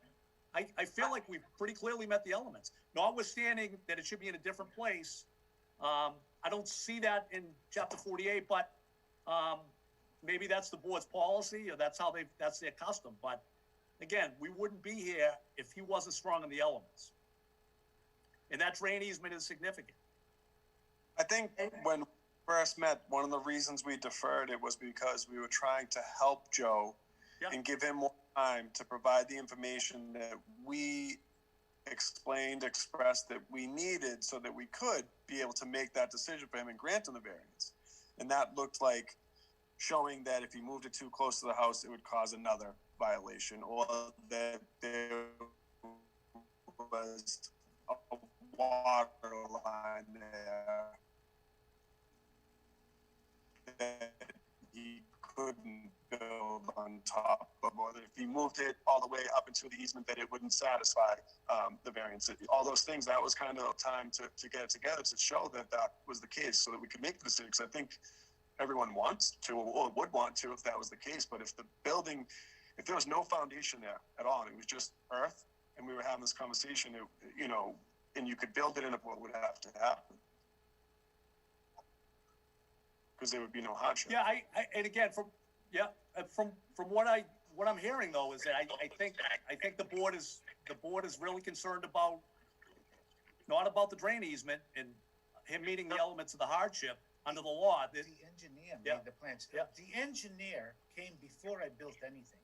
[SPEAKER 7] I feel like we've pretty clearly met the elements. Notwithstanding that it should be in a different place, I don't see that in chapter 48, but maybe that's the board's policy, or that's their custom. But again, we wouldn't be here if he wasn't strong in the elements. And that drain easement is significant.
[SPEAKER 9] I think when we first met, one of the reasons we deferred it was because we were trying to help Joe and give him more time to provide the information that we expressed that we needed so that we could be able to make that decision for him and grant him the variance. And that looked like showing that if he moved it too close to the house, it would cause another violation, or that there was a water line there that he couldn't build on top of, or that if he moved it all the way up into the easement, that it wouldn't satisfy the variance. All those things, that was kind of time to get it together to show that that was the case, so that we could make the decision. Because I think everyone wants to, or would want to, if that was the case. But if if there was no foundation there at all, and it was just earth, and we were having this conversation, and you could build it in, what would have to happen? Because there would be no hardship.
[SPEAKER 7] Yeah, and again, from what I'm hearing though, is that I think the board is really concerned about, not about the drain easement and him meeting the elements of the hardship under the law.
[SPEAKER 8] The engineer made the plans.
[SPEAKER 7] Yeah.
[SPEAKER 8] The engineer came before I built anything,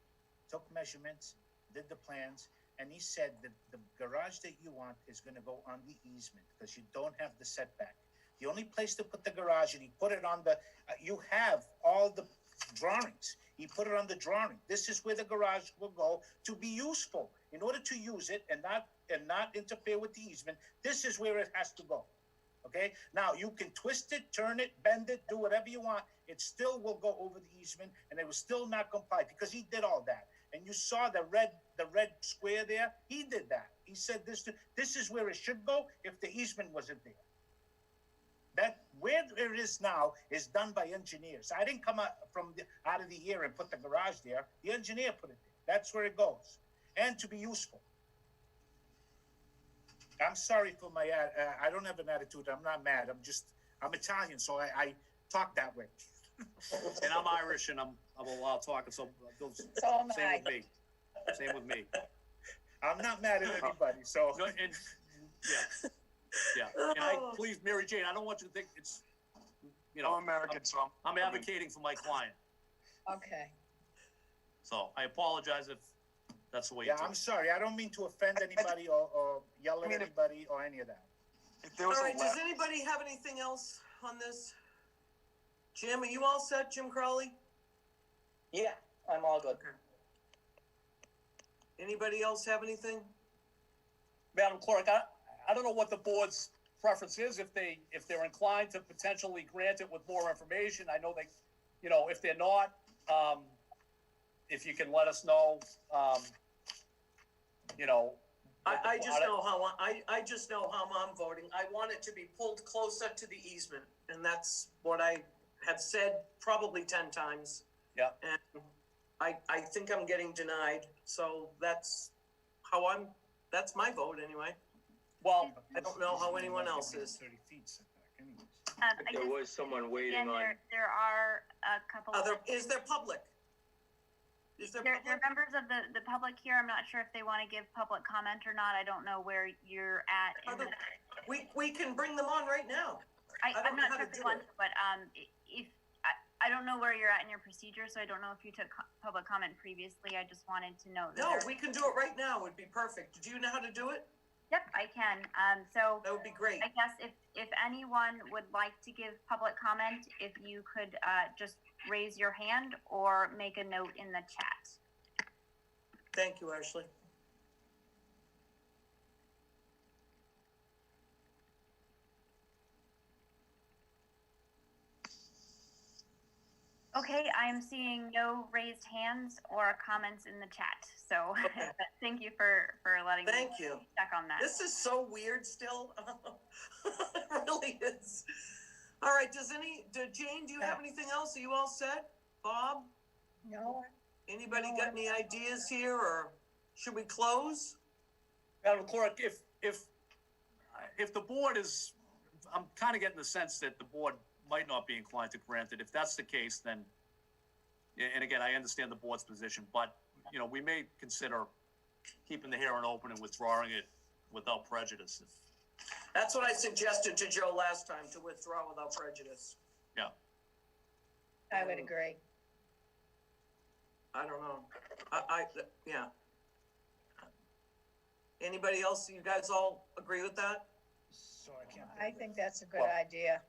[SPEAKER 8] took measurements, did the plans, and he said that the garage that you want is gonna go on the easement, because you don't have the setback. The only place to put the garage, and he put it on you have all the drawings. He put it on the drawing. This is where the garage will go to be useful. In order to use it and not interfere with the easement, this is where it has to go. okay? Now, you can twist it, turn it, bend it, do whatever you want. It still will go over the easement, and it will still not comply, because he did all that. And you saw the red square there, he did that. He said this is where it should go if the easement wasn't there. That, where it is now is done by engineers. I didn't come out of the air and put the garage there. The engineer put it there. That's where it goes. And to be useful. I'm sorry for my, I don't have an attitude. I'm not mad. I'm Italian, so I talk that way.
[SPEAKER 7] And I'm Irish, and I'm a loud talker, so
[SPEAKER 4] So am
[SPEAKER 7] same
[SPEAKER 4] I.
[SPEAKER 7] with me. Same with me.
[SPEAKER 8] I'm not mad at anybody, so.
[SPEAKER 7] No, and, yeah. And please, Mary Jane, I don't want you to think it's, you know,
[SPEAKER 9] I'm American, so
[SPEAKER 7] I'm advocating for my client.
[SPEAKER 4] Okay.
[SPEAKER 7] So I apologize if that's the way you
[SPEAKER 8] Yeah,
[SPEAKER 7] took
[SPEAKER 8] I'm
[SPEAKER 7] it.
[SPEAKER 8] sorry. I don't mean to offend anybody or yell at anybody or any of that.
[SPEAKER 9] if there
[SPEAKER 1] All
[SPEAKER 9] was
[SPEAKER 1] right,
[SPEAKER 9] a
[SPEAKER 1] does
[SPEAKER 9] left,
[SPEAKER 1] anybody have anything else on this? Jim, are you all set, Jim Crowley?
[SPEAKER 11] Yeah, I'm all good.
[SPEAKER 1] Anybody else have anything?
[SPEAKER 7] Madam Clerk, I don't know what the board's preference is, if they're inclined to potentially grant it with more information. I know they, you know, if they're not, if you can let us know, you know.
[SPEAKER 1] I just know how I'm voting. I want it to be pulled closer to the easement, and that's what I have said probably 10 times.
[SPEAKER 7] Yeah.
[SPEAKER 1] And I think I'm getting denied, so that's my vote anyway.
[SPEAKER 7] Well,
[SPEAKER 1] I don't know how anyone else is.
[SPEAKER 8] 30 feet setback anyways.
[SPEAKER 5] I
[SPEAKER 12] There
[SPEAKER 5] just,
[SPEAKER 12] was someone waiting
[SPEAKER 5] again,
[SPEAKER 12] on.
[SPEAKER 5] there are a couple of.
[SPEAKER 1] Is there public? Is there
[SPEAKER 5] There are
[SPEAKER 1] public?
[SPEAKER 5] members of the public here. I'm not sure if they want to give public comment or not. I don't know where you're at.
[SPEAKER 1] We can bring them on right now. I don't
[SPEAKER 5] I'm
[SPEAKER 1] know
[SPEAKER 5] not
[SPEAKER 1] how
[SPEAKER 5] sure
[SPEAKER 1] to
[SPEAKER 5] if they
[SPEAKER 1] do
[SPEAKER 5] want
[SPEAKER 1] it.
[SPEAKER 5] to, but if I don't know where you're at in your procedure, so I don't know if you took public comment previously. I just wanted to know.
[SPEAKER 1] No, we can do it right now. Would be perfect. Do you know how to do it?
[SPEAKER 5] Yep, I can. So
[SPEAKER 1] That would be great.
[SPEAKER 5] I guess if anyone would like to give public comment, if you could just raise your hand or make a note in the chat.
[SPEAKER 1] Thank you, Ashley.
[SPEAKER 5] Okay, I'm seeing no raised hands or comments in the chat. So
[SPEAKER 1] Okay.
[SPEAKER 5] thank you for letting me
[SPEAKER 1] Thank you.
[SPEAKER 5] check on that.
[SPEAKER 1] This is so weird still. It really is. All right, Jane, do you have anything else? Are you all set? Bob?
[SPEAKER 4] No,
[SPEAKER 1] Anybody got any ideas here, or should we close?
[SPEAKER 7] Madam Clerk, if the board is, I'm kind of getting the sense that the board might not be inclined to grant it. If that's the case, then, and again, I understand the board's position, but, you know, we may consider keeping the hearing open and withdrawing it without prejudice.
[SPEAKER 1] That's what I suggested to Joe last time, to withdraw without prejudice.
[SPEAKER 7] Yeah.
[SPEAKER 4] I would agree.
[SPEAKER 1] I don't know. Yeah. Anybody else? You guys all agree with that?
[SPEAKER 8] So I can't.
[SPEAKER 4] I think that's a good
[SPEAKER 7] Well-
[SPEAKER 4] idea.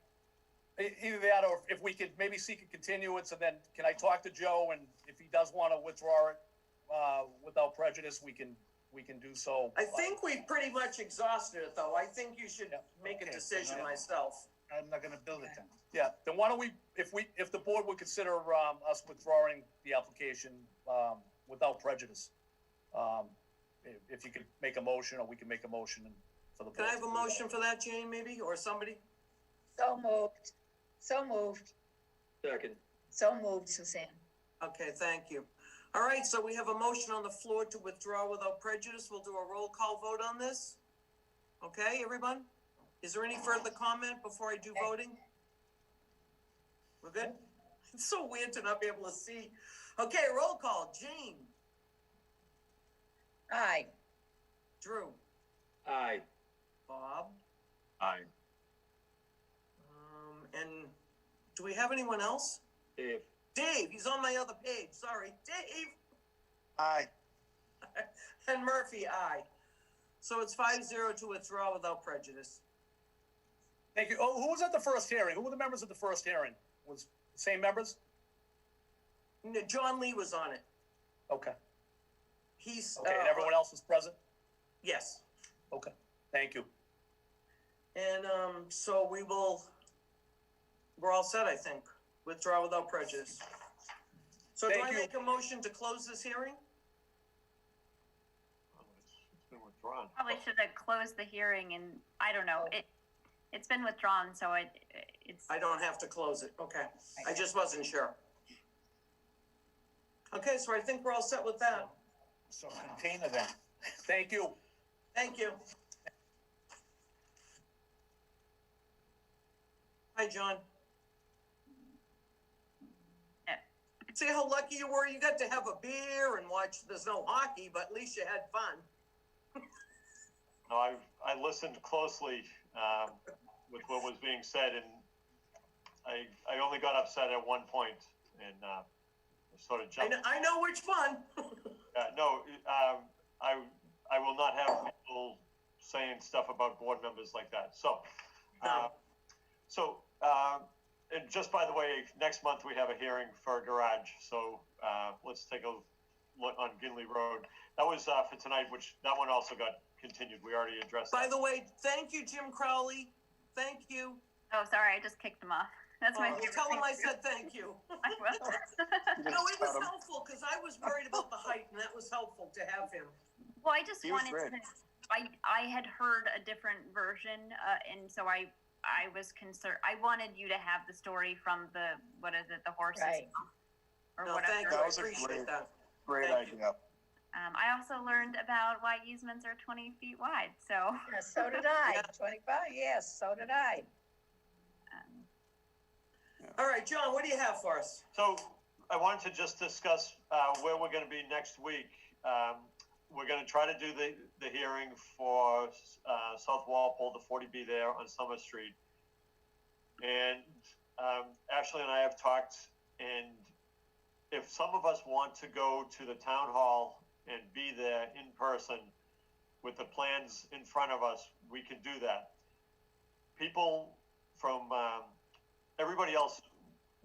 [SPEAKER 7] Either that, or if we could maybe seek a continuance, and then can I talk to Joe, and if he does want to withdraw it, without prejudice, we can do so.
[SPEAKER 1] I think we've pretty much exhausted it, though. I think you should make a
[SPEAKER 8] Okay,
[SPEAKER 1] decision
[SPEAKER 8] then
[SPEAKER 1] myself.
[SPEAKER 8] I'm not gonna build it then.
[SPEAKER 7] Yeah, then why don't we, if the board would consider, us withdrawing the application, without prejudice. If you could make a motion, or we can make a motion for the board.
[SPEAKER 1] Can I have
[SPEAKER 7] to
[SPEAKER 1] a
[SPEAKER 7] do that.
[SPEAKER 1] motion for that, Jane, maybe, or somebody?
[SPEAKER 4] So moved. So moved.
[SPEAKER 12] Second.
[SPEAKER 4] So moved, Suzanne.
[SPEAKER 1] Okay, thank you. All right, so we have a motion on the floor to withdraw without prejudice. We'll do a roll call vote on this. Okay, everyone? Is there any further comment before I do voting? We're good? It's so weird to not be able to see. Okay, roll call. Jane,
[SPEAKER 4] Aye.
[SPEAKER 1] Drew,
[SPEAKER 12] Aye.
[SPEAKER 1] Bob,
[SPEAKER 10] Aye.
[SPEAKER 1] and do we have anyone else?
[SPEAKER 12] Dave.
[SPEAKER 1] Dave, he's on my other page. Sorry, Dave.
[SPEAKER 9] aye.
[SPEAKER 1] And Murphy, aye. So it's 5-0 to withdraw without prejudice.
[SPEAKER 7] Thank you. Oh, who was at the first hearing? Who were the members of the first hearing? Was the same members?
[SPEAKER 1] No, John Lee was on it.
[SPEAKER 7] Okay.
[SPEAKER 1] He's
[SPEAKER 7] Okay, and everyone else was present?
[SPEAKER 1] Yes.
[SPEAKER 7] Okay, thank you.
[SPEAKER 1] And, so we're all set, I think. Withdraw without prejudice. So do
[SPEAKER 7] Thank
[SPEAKER 1] I
[SPEAKER 7] you.
[SPEAKER 1] make a motion to close this hearing?
[SPEAKER 2] It's been withdrawn.
[SPEAKER 5] Probably should have closed the hearing and, I don't know, it's been withdrawn, so it's.
[SPEAKER 1] I don't have to close it, okay. I just wasn't sure. Okay, so I think we're all set with that.
[SPEAKER 8] So container then.
[SPEAKER 7] Thank you.
[SPEAKER 1] Thank you. Hi, John.
[SPEAKER 5] Yeah.
[SPEAKER 1] See how lucky you were? You got to have a beer and watch, there's no hockey, but at least you had fun.
[SPEAKER 2] No, I listened closely, with what was being said, and I only got upset at one point, and, sort of jumped.
[SPEAKER 1] I know which one.
[SPEAKER 2] No, I will not have people saying stuff about board members like that, so.
[SPEAKER 1] No.
[SPEAKER 2] And just by the way, next month we have a hearing for a garage, so, let's take a look on Ginley Road. That was, for tonight, which, that one also got continued, we already addressed
[SPEAKER 1] By
[SPEAKER 2] that.
[SPEAKER 1] the way, thank you, Jim Crowley. Thank you.
[SPEAKER 5] Oh, sorry, I just kicked him off. That's my favorite.
[SPEAKER 1] Tell him
[SPEAKER 5] thing
[SPEAKER 1] I
[SPEAKER 5] to do.
[SPEAKER 1] said thank you.
[SPEAKER 5] I will.
[SPEAKER 1] No, it was helpful, because I was worried about the height, and that was helpful to have him.
[SPEAKER 5] Well, I just
[SPEAKER 9] He was
[SPEAKER 5] wanted
[SPEAKER 9] great.
[SPEAKER 5] to, I had heard a different version, and so I was concerned, I wanted you to have the story from the, what is it, the horses?
[SPEAKER 4] Right.
[SPEAKER 5] Or
[SPEAKER 1] No, thank you,
[SPEAKER 5] whatever.
[SPEAKER 1] I
[SPEAKER 9] That was a
[SPEAKER 1] appreciate that.
[SPEAKER 9] Great
[SPEAKER 1] Thank you.
[SPEAKER 9] idea.
[SPEAKER 5] I also learned about why easements are 20 feet wide, so.
[SPEAKER 4] Yeah, so did I.
[SPEAKER 1] Yeah.
[SPEAKER 4] 25, yes, so did I.
[SPEAKER 5] um,
[SPEAKER 1] All right, John, what do you have for us?
[SPEAKER 2] So I wanted to just discuss where we're going to be next week. We're going to try to do the hearing for South Walpole, the 40B there on Summer Street. And Ashley and I have talked, and if some of us want to go to the town hall and be there in person with the plans in front of us, we can do that. People from everybody else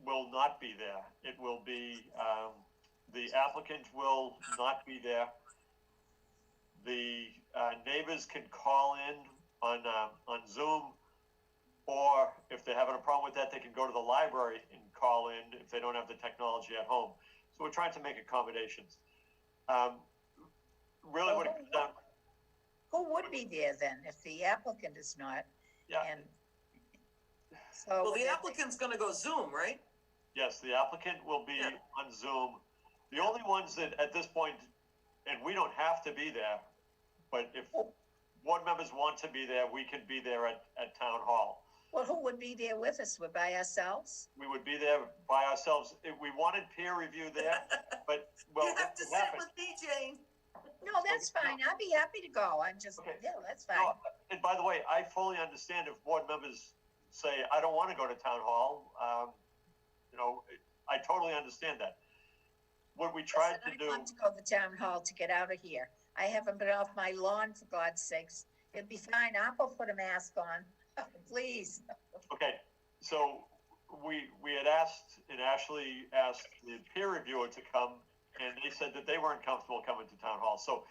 [SPEAKER 2] will not be there. It will be, the applicant will not be there. The neighbors can call in on Zoom, or if they're having a problem with that, they can go to the library and call in if they don't have the technology at home. So we're trying to make accommodations. Really what it comes down,
[SPEAKER 4] Who would be there then if the applicant is not?
[SPEAKER 2] yeah,
[SPEAKER 4] And so.
[SPEAKER 1] Well, the applicant's gonna go Zoom, right?
[SPEAKER 2] yes, the applicant will be
[SPEAKER 1] Yeah.
[SPEAKER 2] on Zoom. The only ones that at this point, and we don't have to be there, but if board members want to be there, we can be there at town hall.
[SPEAKER 4] Well, who would be there with us? We're by ourselves?
[SPEAKER 2] We would be there by ourselves. If we wanted peer review there, but, well,
[SPEAKER 1] You have to
[SPEAKER 2] what
[SPEAKER 1] sit
[SPEAKER 2] happened-
[SPEAKER 1] with me, Jane.
[SPEAKER 4] No, that's fine. I'd be happy to go. I'm just,
[SPEAKER 2] Okay.
[SPEAKER 4] yeah, that's fine.
[SPEAKER 2] No, and by the way, I fully understand if board members say, I don't want to go to town hall. I totally understand that. What we tried to
[SPEAKER 4] Listen,
[SPEAKER 2] do,
[SPEAKER 4] I want to go to the town hall to get out of here. I haven't been off my lawn, for God's sakes. It'd be fine. I'll put a mask on, please.
[SPEAKER 2] okay, so we had asked, and Ashley asked the peer reviewer to come, and they said that they weren't comfortable coming to town hall. So,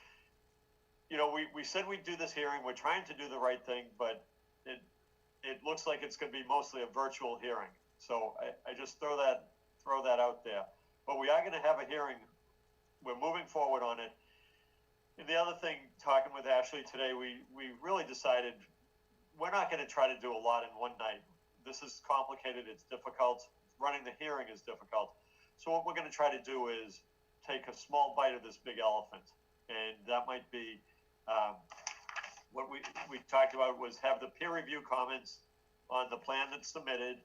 [SPEAKER 2] we said we'd do this hearing. We're trying to do the right thing, but it looks like it's going to be mostly a virtual hearing. So I just throw that out there. But we are going to have a hearing. We're moving forward on it. And the other thing, talking with Ashley today, we really decided we're not going to try to do a lot in one night. This is complicated. It's difficult. Running the hearing is difficult. So what we're going to try to do is take a small bite of this big elephant. And that might be, what we talked about was have the peer review comments on the plan that's submitted.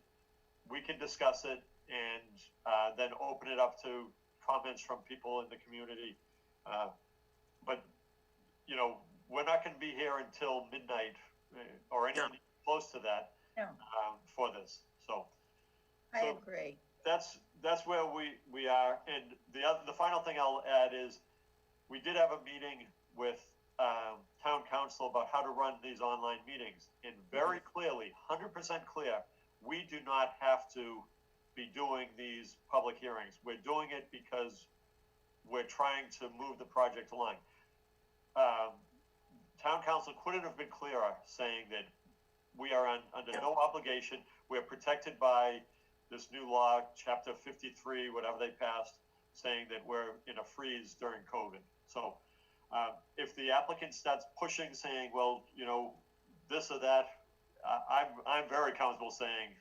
[SPEAKER 2] We can discuss it and then open it up to comments from people in the community. But, we're not going to be here until midnight or anything close to that
[SPEAKER 4] No.
[SPEAKER 2] For this. So
[SPEAKER 4] I
[SPEAKER 2] So-
[SPEAKER 4] agree.
[SPEAKER 2] that's where we are. And the final thing I'll add is we did have a meeting with town council about how to run these online meetings. And very clearly, 100% clear, we do not have to be doing these public hearings. We're doing it because we're trying to move the project along. Town council couldn't have been clearer saying that we are under no obligation. We're protected by this new law, chapter 53, whatever they passed, saying that we're in a freeze during COVID. So if the applicant starts pushing, saying, well, you know, this or that, I'm very comfortable saying,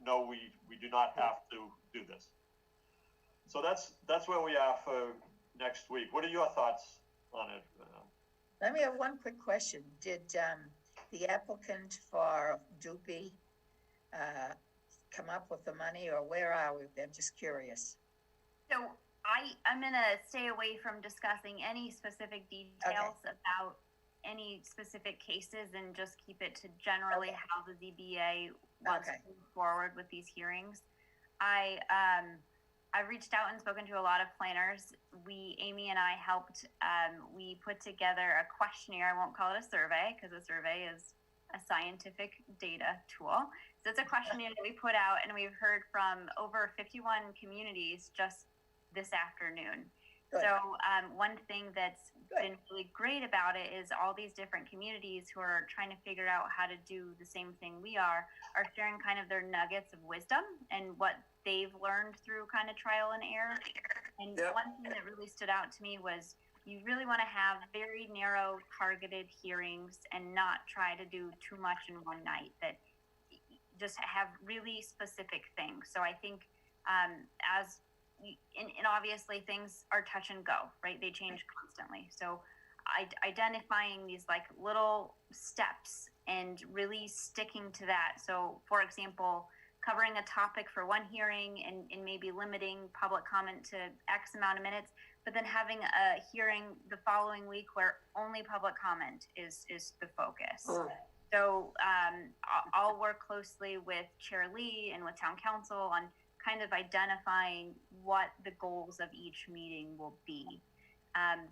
[SPEAKER 2] no, we do not have to do this. So that's where we are for next week. What are your thoughts on it?
[SPEAKER 4] Let me have one quick question. Did the applicant for Doopy come up with the money, or where are we? I'm just curious.
[SPEAKER 5] So I'm gonna stay away from discussing any specific details about any specific cases and just keep it to generally how the ZBA wants to move forward with these hearings. I've reached out and spoken to a lot of planners. Amy and I helped, we put together a questionnaire. I won't call it a survey because a survey is a scientific data tool. So it's a questionnaire that we put out, and we've heard from over 51 communities just this afternoon. Good. So one thing that's been really great about it is all these different communities who are trying to figure out how to do the same thing we are sharing kind of their nuggets of wisdom and what they've learned through kind of trial and error. And one thing that really stood out to me was you really want to have very narrow targeted hearings and not try to do too much in one night, that just have really specific things. So I think and obviously things are touch and go, right? They change constantly. So identifying these like little steps and really sticking to that. So for example, covering a topic for one hearing and maybe limiting public comment to X amount of minutes, but then having a hearing the following week where only public comment is the focus. So I'll work closely with Chair Lee and with Town Council on kind of identifying what the goals of each meeting will be. I'm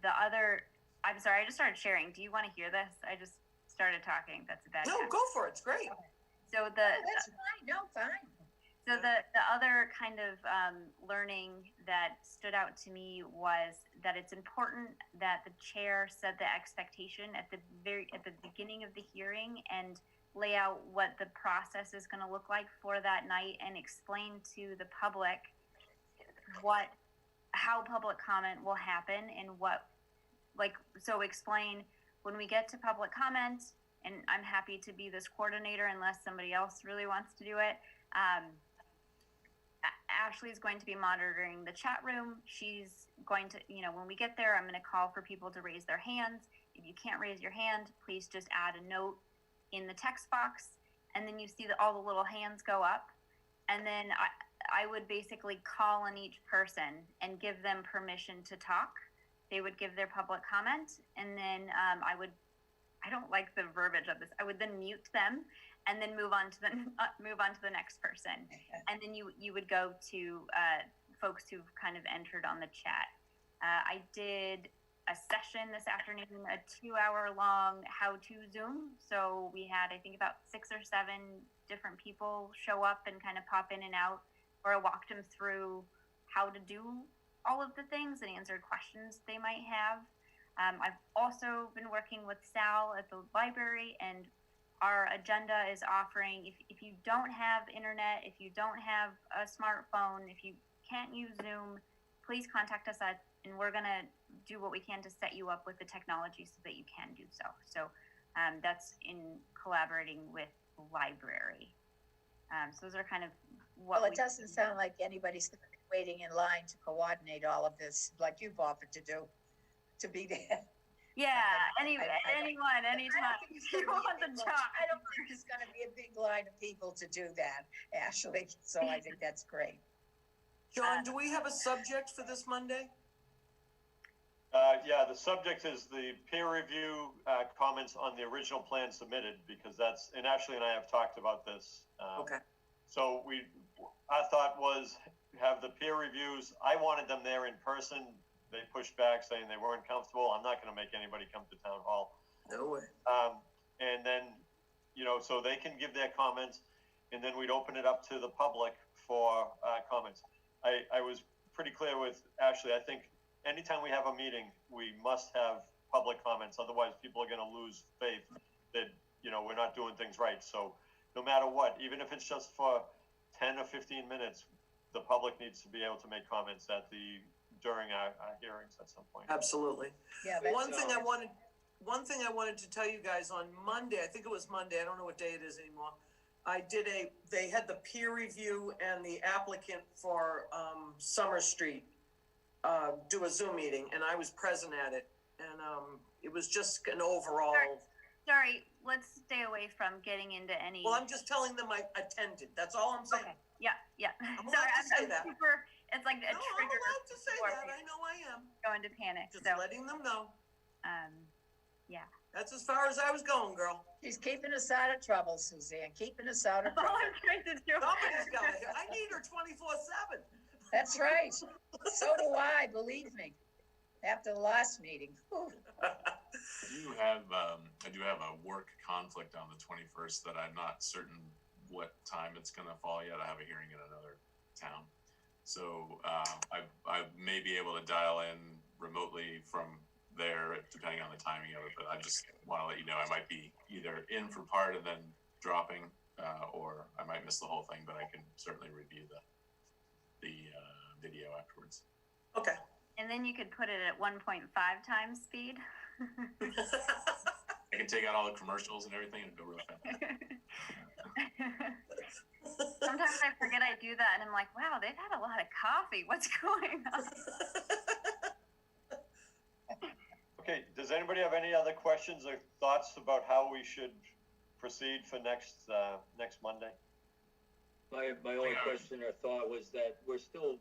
[SPEAKER 5] sorry, I just started sharing. Do you want to hear this? I just started talking. That's a bad
[SPEAKER 1] No, go for it. It's great.
[SPEAKER 5] So
[SPEAKER 4] that's fine. No, fine.
[SPEAKER 5] So the other kind of learning that stood out to me was that it's important that the chair set the expectation at the beginning of the hearing and lay out what the process is going to look like for that night and explain to the public how public comment will happen and so explain when we get to public comment, and I'm happy to be this coordinator unless somebody else really wants to do it. Ashley's going to be monitoring the chat room. She's going to, when we get there, I'm going to call for people to raise their hands. If you can't raise your hand, please just add a note in the text box, and then you see all the little hands go up, and then I would basically call on each person and give them permission to talk. They would give their public comment, and then I don't like the verbiage of this. I would then mute them, and then move on to the next person, and then you would go to folks who've kind of entered on the chat. I did a session this afternoon, a 2-hour-long how-to Zoom. So we had, I think, about 6 or 7 different people show up and kind of pop in and out, where I walked them through how to do all of the things and answered questions they might have. I've also been working with Sal at the library, and our agenda is offering, if you don't have internet, if you don't have a smartphone, if you can't use Zoom, please contact us and we're going to do what we can to set you up with the technology so that you can do so. So that's in collaborating with the library. So those are kind of
[SPEAKER 4] Well, it doesn't sound like anybody's going to be waiting in line to coordinate all of this like you've offered to do, to be there.
[SPEAKER 5] Yeah, anyone, anytime. You want the talk.
[SPEAKER 4] I don't think there's going to be a big line of people to do that, Ashley. So I think that's great.
[SPEAKER 1] John, do we have a subject for this Monday?
[SPEAKER 2] Yeah, the subject is the peer review comments on the original plan submitted, because and Ashley and I have talked about this.
[SPEAKER 1] Okay.
[SPEAKER 2] So our thought was have the peer reviews. I wanted them there in person. They pushed back saying they weren't comfortable. I'm not going to make anybody come to town hall.
[SPEAKER 1] No way.
[SPEAKER 2] And then, so they can give their comments, and then we'd open it up to the public for comments. I was pretty clear with Ashley. I think anytime we have a meeting, we must have public comments. Otherwise, people are going to lose faith that you know, we're not doing things right. So no matter what, even if it's just for 10 or 15 minutes, the public needs to be able to make comments during our hearings at some point.
[SPEAKER 1] Absolutely.
[SPEAKER 4] Yeah, that's
[SPEAKER 1] One thing I wanted to tell you guys on Monday, I think it was Monday, I don't know what day it is anymore. They had the peer review and the applicant for, Summer Street, do a Zoom meeting, and I was present at it. And, it was just an overall,
[SPEAKER 5] Sorry, let's stay away from getting into any.
[SPEAKER 1] well, I'm just telling them I attended, that's all I'm saying.
[SPEAKER 5] Okay, yeah, yeah.
[SPEAKER 1] I'm allowed to say that.
[SPEAKER 5] Super, it's like a
[SPEAKER 1] No, I'm
[SPEAKER 5] trigger.
[SPEAKER 1] allowed to say
[SPEAKER 5] for
[SPEAKER 1] that,
[SPEAKER 5] me
[SPEAKER 1] I know I am,
[SPEAKER 5] Go into panic,
[SPEAKER 1] just
[SPEAKER 5] so,
[SPEAKER 1] letting them know.
[SPEAKER 5] yeah.
[SPEAKER 1] That's as far as I was going, girl.
[SPEAKER 4] She's keeping us out of trouble, Suzanne, keeping us out of
[SPEAKER 5] All
[SPEAKER 4] trouble.
[SPEAKER 5] I'm trying to do.
[SPEAKER 1] Somebody's got it, I need her 24/7.
[SPEAKER 4] That's right. So do I, believe me. After the last meeting. Whew.
[SPEAKER 10] I do have a work conflict on the 21st that I'm not certain what time it's gonna fall yet. I have a hearing in another town. So, I may be able to dial in remotely from there, depending on the timing of it, but I just wanna let you know, I might be either in for part and then dropping, or I might miss the whole thing, but I can certainly review the video afterwards.
[SPEAKER 1] Okay.
[SPEAKER 5] And then you could put it at 1.5 times speed.
[SPEAKER 10] I can take out all the commercials and everything and go real fast.
[SPEAKER 5] Sometimes I forget I do that, and I'm like, wow, they've had a lot of coffee. What's going on?
[SPEAKER 2] Okay, does anybody have any other questions or thoughts about how we should proceed for next Monday?
[SPEAKER 12] My only question or thought was that we're still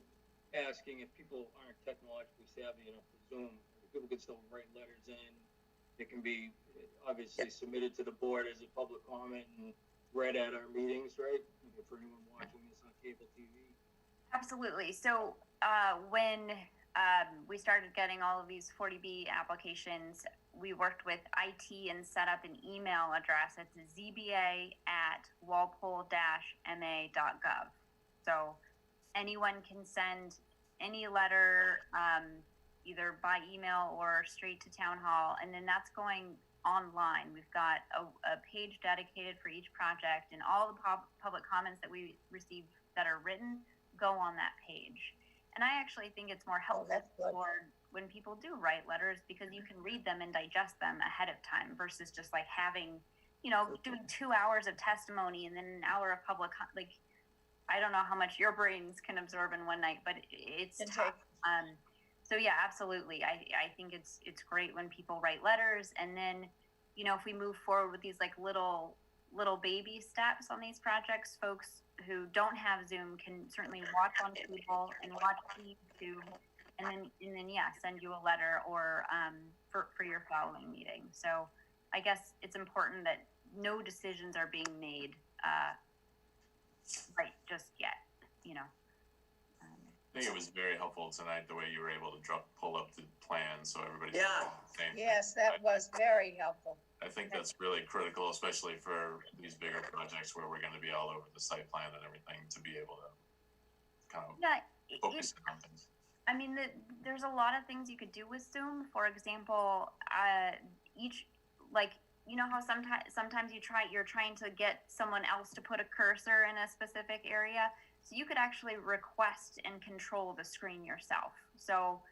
[SPEAKER 12] asking if people aren't technologically savvy enough to Zoom, people can still write letters in. It can be obviously submitted to the board as a public comment and read at our meetings, right? For anyone watching this on cable TV.
[SPEAKER 5] Absolutely. So when we started getting all of these 40B applications, we worked with IT and set up an email address. It's zba@walpole-ma.gov. So anyone can send any letter, either by email or straight to town hall, and then that's going online. We've got a page dedicated for each project, and all the public comments that we receive that are written go on that page. And I actually think it's more helpful for when people do write letters, because you can read them and digest them ahead of time versus just like having, doing 2 hours of testimony and then an hour of public, I don't know how much your brains can absorb in one night, but it's tough. So yeah, absolutely. I think it's great when people write letters, and then, if we move forward with these like little baby steps on these projects, folks who don't have Zoom can certainly watch on cable and watch YouTube, and then send you a letter or for your following meeting. So I guess it's important that no decisions are being made right just yet,
[SPEAKER 10] I think it was very helpful tonight, the way you were able to pull up the plan, so everybody's
[SPEAKER 1] Yeah.
[SPEAKER 10] on the same.
[SPEAKER 4] Yes, that was very helpful.
[SPEAKER 10] I think that's really critical, especially for these bigger projects where we're gonna be all over the site plan and everything, to be able to kind of focus on things.
[SPEAKER 5] I mean, there's a lot of things you could do with Zoom. For example, how sometimes you're trying to get someone else to put a cursor in a specific area. So you could actually request and control the screen yourself. So,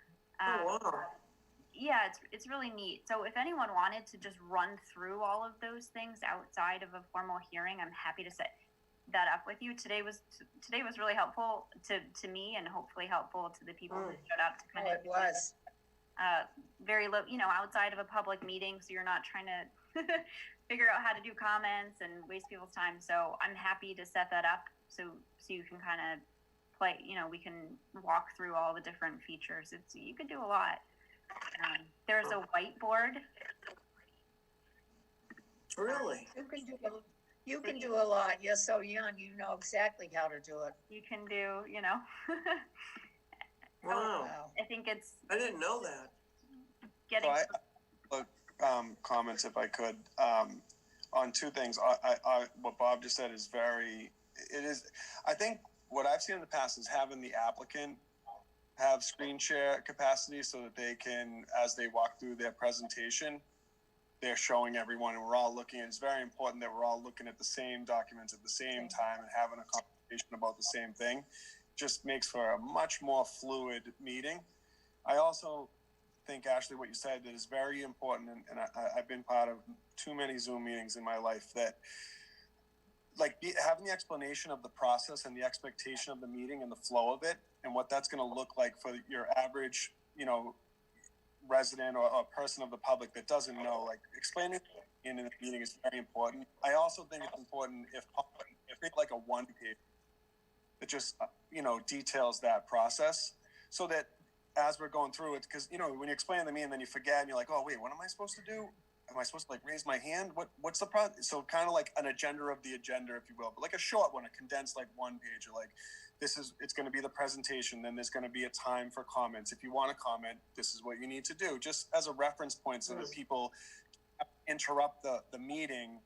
[SPEAKER 5] yeah, it's really neat. So if anyone wanted to just run through all of those things outside of a formal hearing, I'm happy to set that up with you. Today was really helpful to me, and hopefully helpful to the people who showed up to kind of.
[SPEAKER 4] It was.
[SPEAKER 5] Very low, outside of a public meeting, so you're not trying to figure out how to do comments and waste people's time. So I'm happy to set that up so you can kind of play, we can walk through all the different features. You could do a lot. There's a whiteboard.
[SPEAKER 1] Really?
[SPEAKER 4] You can do a lot. You're so young, you know exactly how to do it.
[SPEAKER 5] You can do,
[SPEAKER 1] Wow.
[SPEAKER 5] I think it's.
[SPEAKER 1] I didn't know that.
[SPEAKER 5] Getting.
[SPEAKER 9] Comments if I could, on two things. What Bob just said is I think what I've seen in the past is having the applicant have screen share capacity so that they can, as they walk through their presentation, they're showing everyone and we're all looking. It's very important that we're all looking at the same documents at the same time and having a conversation about the same thing. Just makes for a much more fluid meeting. I also think, Ashley, what you said that is very important, and I've been part of too many Zoom meetings in my life, that having the explanation of the process and the expectation of the meeting and the flow of it and what that's going to look like for your average, resident or person of the public that doesn't know, like explaining in the meeting is very important. I also think it's important if like a one page that just, details that process so that as we're going through it, because, when you explain to me and then you forget and you're like, oh, wait, what am I supposed to do? Am I supposed to raise my hand? What's the process? So kind of like an agenda of the agenda, if you will, but like a short one, a condensed one page, or it's going to be the presentation. Then there's going to be a time for comments. If you want to comment, this is what you need to do, just as a reference point so that people interrupt the meeting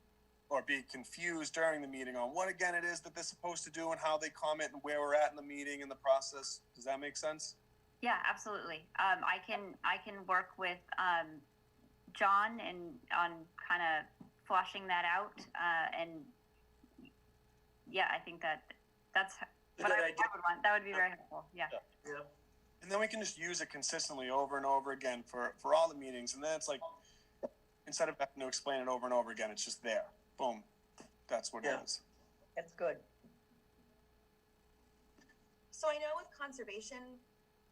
[SPEAKER 9] or be confused during the meeting on what again it is that they're supposed to do and how they comment and where we're at in the meeting and the process. Does that make sense?
[SPEAKER 5] Yeah, absolutely. I can work with John and on kind of fleshing that out. And yeah, I think that's what I would want. That would be very helpful. Yeah.
[SPEAKER 9] And then we can just use it consistently over and over again for all the meetings. And then it's like, instead of having to explain it over and over again, it's just there. Boom. That's what it is.
[SPEAKER 4] That's good.
[SPEAKER 3] So I know with conservation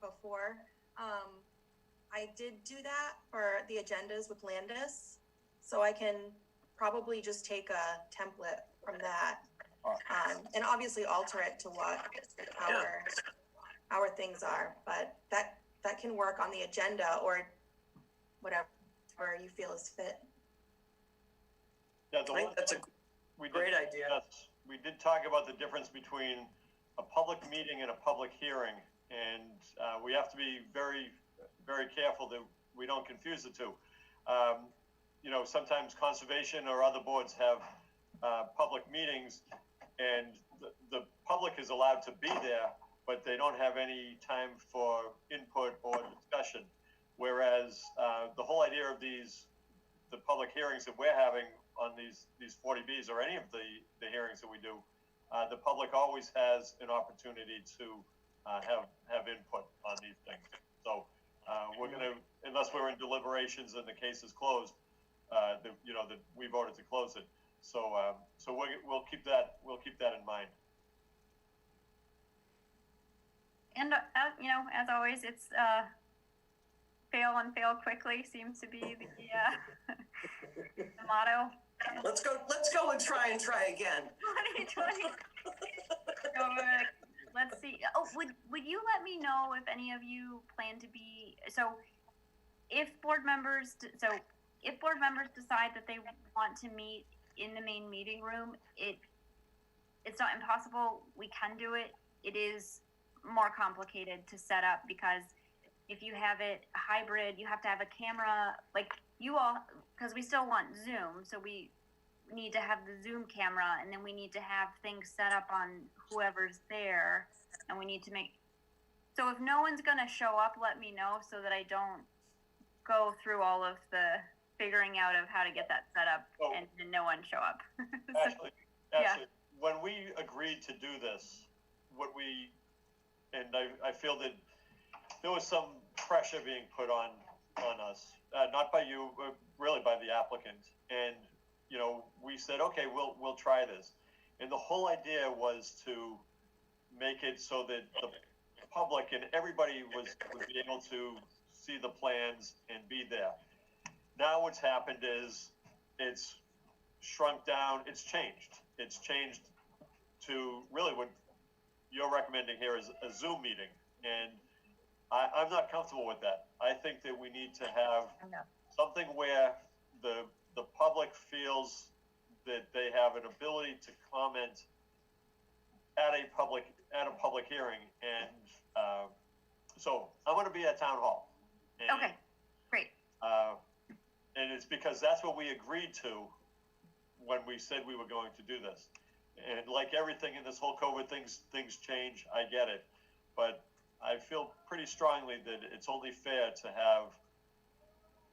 [SPEAKER 3] before, I did do that for the agendas with Landis. So I can probably just take a template from that, and obviously alter it to what our things are, but that can work on the agenda or whatever you feel is fit.
[SPEAKER 2] Yeah,
[SPEAKER 1] I think that's a great idea.
[SPEAKER 2] Yes, we did talk about the difference between a public meeting and a public hearing, and we have to be very, very careful that we don't confuse the two. Sometimes conservation or other boards have public meetings, and the public is allowed to be there, but they don't have any time for input or discussion. Whereas the whole idea of the public hearings that we're having on these 40Bs or any of the hearings that we do, the public always has an opportunity to have input on these things. So we're going to, unless we're in deliberations and the case is closed, that we voted to close it. So we'll keep that in mind.
[SPEAKER 5] And as always, it's fail and fail quickly seems to be the motto.
[SPEAKER 1] Let's go and try again.
[SPEAKER 5] 2020. So, let's see. Oh, would you let me know if any of you plan to be, if board members decide that they want to meet in the main meeting room, it's not impossible. We can do it. It is more complicated to set up because if you have it hybrid, you have to have a camera, because we still want Zoom, so we need to have the Zoom camera, and then we need to have things set up on whoever's there, and we need to so if no one's gonna show up, let me know so that I don't go through all of the figuring out of how to get that set up and no one show up.
[SPEAKER 2] Actually, when we agreed to do this, I feel that there was some pressure being put on us, not by you, but really by the applicant. And, we said, okay, we'll try this. And the whole idea was to make it so that the public and everybody would be able to see the plans and be there. Now what's happened is it's shrunk down, it's changed. It's changed to really what you're recommending here is a Zoom meeting. And I'm not comfortable with that. I think that we need to have something where the public feels that they have an ability to comment at a public hearing. And so I'm going to be at town hall. And,
[SPEAKER 5] okay, great.
[SPEAKER 2] And it's because that's what we agreed to when we said we were going to do this. And like everything in this whole COVID things change. I get it, but I feel pretty strongly that it's only fair to have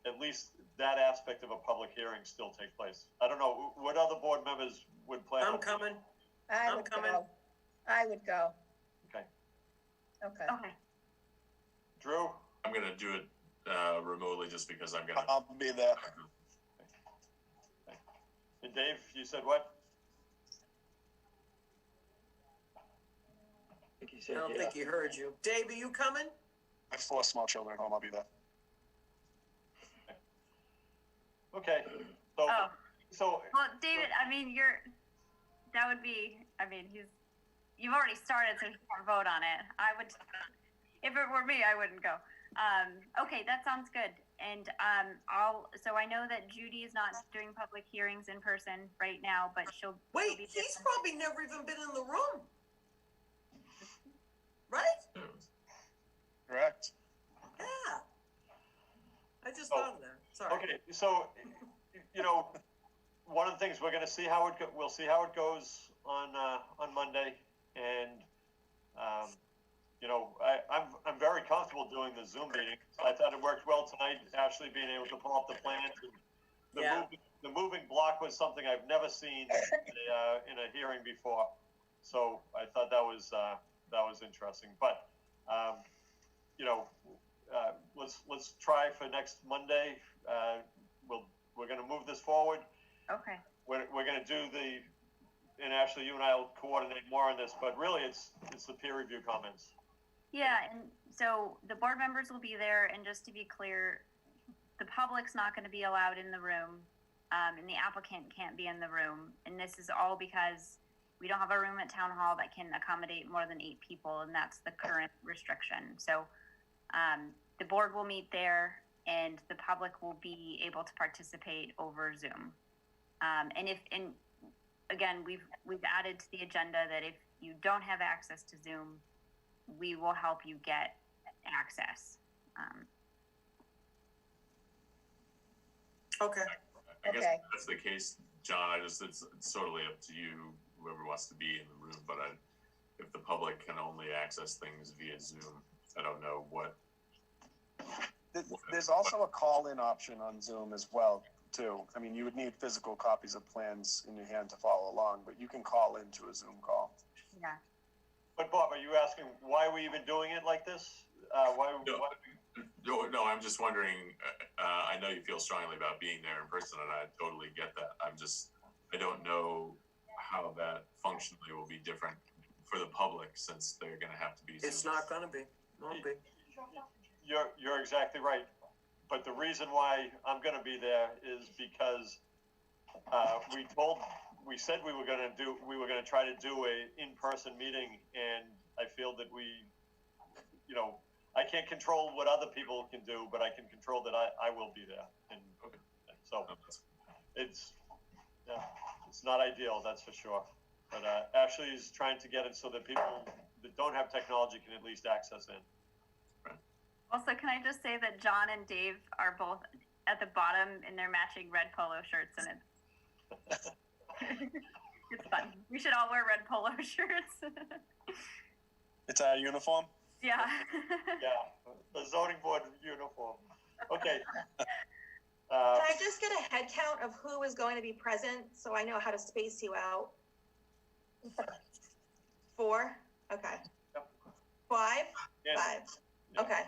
[SPEAKER 2] at least that aspect of a public hearing still take place. I don't know, what other board members would plan on?
[SPEAKER 1] I'm coming.
[SPEAKER 4] I
[SPEAKER 1] I'm
[SPEAKER 4] would
[SPEAKER 1] coming.
[SPEAKER 4] go. I would go.
[SPEAKER 2] Okay.
[SPEAKER 4] Okay.
[SPEAKER 5] Okay.
[SPEAKER 2] Drew?
[SPEAKER 10] I'm gonna do it, remotely just because I'm gonna.
[SPEAKER 9] I'll be there.
[SPEAKER 2] And Dave, you said what?
[SPEAKER 12] I think he
[SPEAKER 1] I
[SPEAKER 12] said,
[SPEAKER 1] don't
[SPEAKER 12] yeah.
[SPEAKER 1] think he heard you. Dave, are you coming?
[SPEAKER 9] I have 4 small children at home. I'll be there.
[SPEAKER 2] Okay, so,
[SPEAKER 5] Oh,
[SPEAKER 2] so,
[SPEAKER 5] well, David, I mean, that would be, I mean, you've already started, so you can't vote on it. I would, if it were me, I wouldn't go. Okay, that sounds good. And, so I know that Judy is not doing public hearings in person right now, but she'll.
[SPEAKER 1] Wait,
[SPEAKER 5] be
[SPEAKER 1] he's probably never even been in the room. Right?
[SPEAKER 9] Correct.
[SPEAKER 1] Yeah. I just thought of that. Sorry.
[SPEAKER 2] okay, so, you know, one of the things, we're gonna see how we'll see how it goes on Monday, and, you know, I'm very comfortable doing the Zoom meeting. I thought it worked well tonight, Ashley being able to pull up the plans. And
[SPEAKER 1] Yeah.
[SPEAKER 2] the moving block was something I've never seen in a hearing before, so I thought that was interesting. But, you know, let's try for next Monday. We're gonna move this forward.
[SPEAKER 5] Okay.
[SPEAKER 2] We're gonna do and Ashley, you and I will coordinate more on this, but really it's the peer review comments.
[SPEAKER 5] Yeah, and so the board members will be there, and just to be clear, the public's not gonna be allowed in the room, and the applicant can't be in the room, and this is all because we don't have a room at town hall that can accommodate more than 8 people, and that's the current restriction. So, the board will meet there, and the public will be able to participate over Zoom. And again, we've added to the agenda that if you don't have access to Zoom, we will help you get access.
[SPEAKER 1] Okay.
[SPEAKER 10] I guess
[SPEAKER 4] Okay.
[SPEAKER 10] if that's the case, John, it's totally up to you, whoever wants to be in the room, but if the public can only access things via Zoom, I don't know what.
[SPEAKER 9] There's also a call-in option on Zoom as well, too. I mean, you would need physical copies of plans in your hand to follow along, but you can call into a Zoom call.
[SPEAKER 5] Yeah.
[SPEAKER 2] But Bob, are you asking why are we even doing it like this?
[SPEAKER 10] No, I'm just wondering, I know you feel strongly about being there in person, and I totally get that. I don't know how that functionally will be different for the public, since they're gonna have to be.
[SPEAKER 1] It's not gonna be. Won't be.
[SPEAKER 2] You're exactly right. But the reason why I'm gonna be there is because, we said we were gonna try to do a in-person meeting, and I feel that you know, I can't control what other people can do, but I can control that I will be there. And so it's not ideal, that's for sure. But Ashley is trying to get it so that people that don't have technology can at least access in.
[SPEAKER 5] Also, can I just say that John and Dave are both at the bottom in their matching red polo shirts, and it's fun. We should all wear red polo shirts.
[SPEAKER 9] It's our uniform?
[SPEAKER 5] Yeah.
[SPEAKER 2] Yeah, the zoning board uniform. Okay.
[SPEAKER 3] Can I just get a head count of who is going to be present, so I know how to space you out? 4? Okay.
[SPEAKER 2] Yep.
[SPEAKER 3] 5?
[SPEAKER 2] Yeah.
[SPEAKER 3] 5. Okay.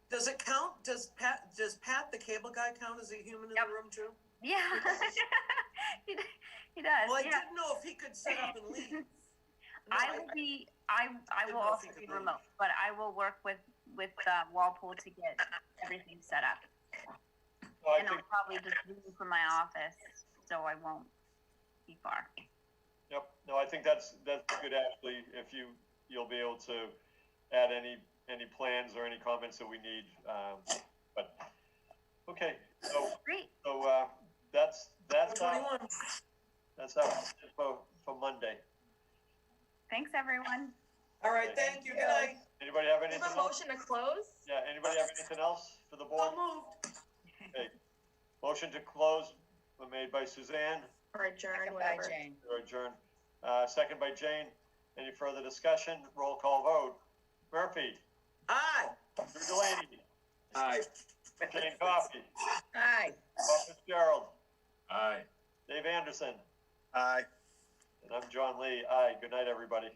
[SPEAKER 1] Does it count? Does Pat the cable guy count as a human in
[SPEAKER 5] Yep.
[SPEAKER 1] the room too?
[SPEAKER 5] Yeah. he does.
[SPEAKER 1] Well, I
[SPEAKER 5] yeah.
[SPEAKER 1] didn't know if he could set up and leave.
[SPEAKER 5] I will be. I will
[SPEAKER 1] know if
[SPEAKER 5] also
[SPEAKER 1] he
[SPEAKER 5] be
[SPEAKER 1] could leave.
[SPEAKER 5] remote, but I will work with Walpole to get everything set up,
[SPEAKER 2] Well, I
[SPEAKER 5] and
[SPEAKER 2] think,
[SPEAKER 5] I'll probably just leave from my office, so I won't be far.
[SPEAKER 2] yep, no, I think that's good, Ashley, if you'll be able to add any plans or any comments that we need, but, okay, so,
[SPEAKER 5] Great.
[SPEAKER 2] that's
[SPEAKER 1] 21.
[SPEAKER 2] for Monday.
[SPEAKER 5] Thanks, everyone.
[SPEAKER 1] All right, thank you. Good night.
[SPEAKER 2] Anybody have
[SPEAKER 3] Is
[SPEAKER 2] anything
[SPEAKER 3] a
[SPEAKER 2] else?
[SPEAKER 3] motion to close?
[SPEAKER 2] Yeah, anybody have anything else for the board?
[SPEAKER 1] So moved.
[SPEAKER 2] Okay, motion to close, made by Suzanne,
[SPEAKER 3] Or adjourn,
[SPEAKER 4] Second by
[SPEAKER 3] whatever.
[SPEAKER 4] Jane.
[SPEAKER 2] or adjourn, second by Jane. Any further discussion? Roll call vote. Murphy,
[SPEAKER 1] Aye.
[SPEAKER 2] Drew Delaney,
[SPEAKER 12] Aye.
[SPEAKER 2] Jane Coffey,
[SPEAKER 4] Aye.
[SPEAKER 2] Bob Fitzgerald,
[SPEAKER 10] Aye.
[SPEAKER 2] Dave Anderson,
[SPEAKER 9] Aye.
[SPEAKER 2] and I'm John Lee. Aye. Good night, everybody.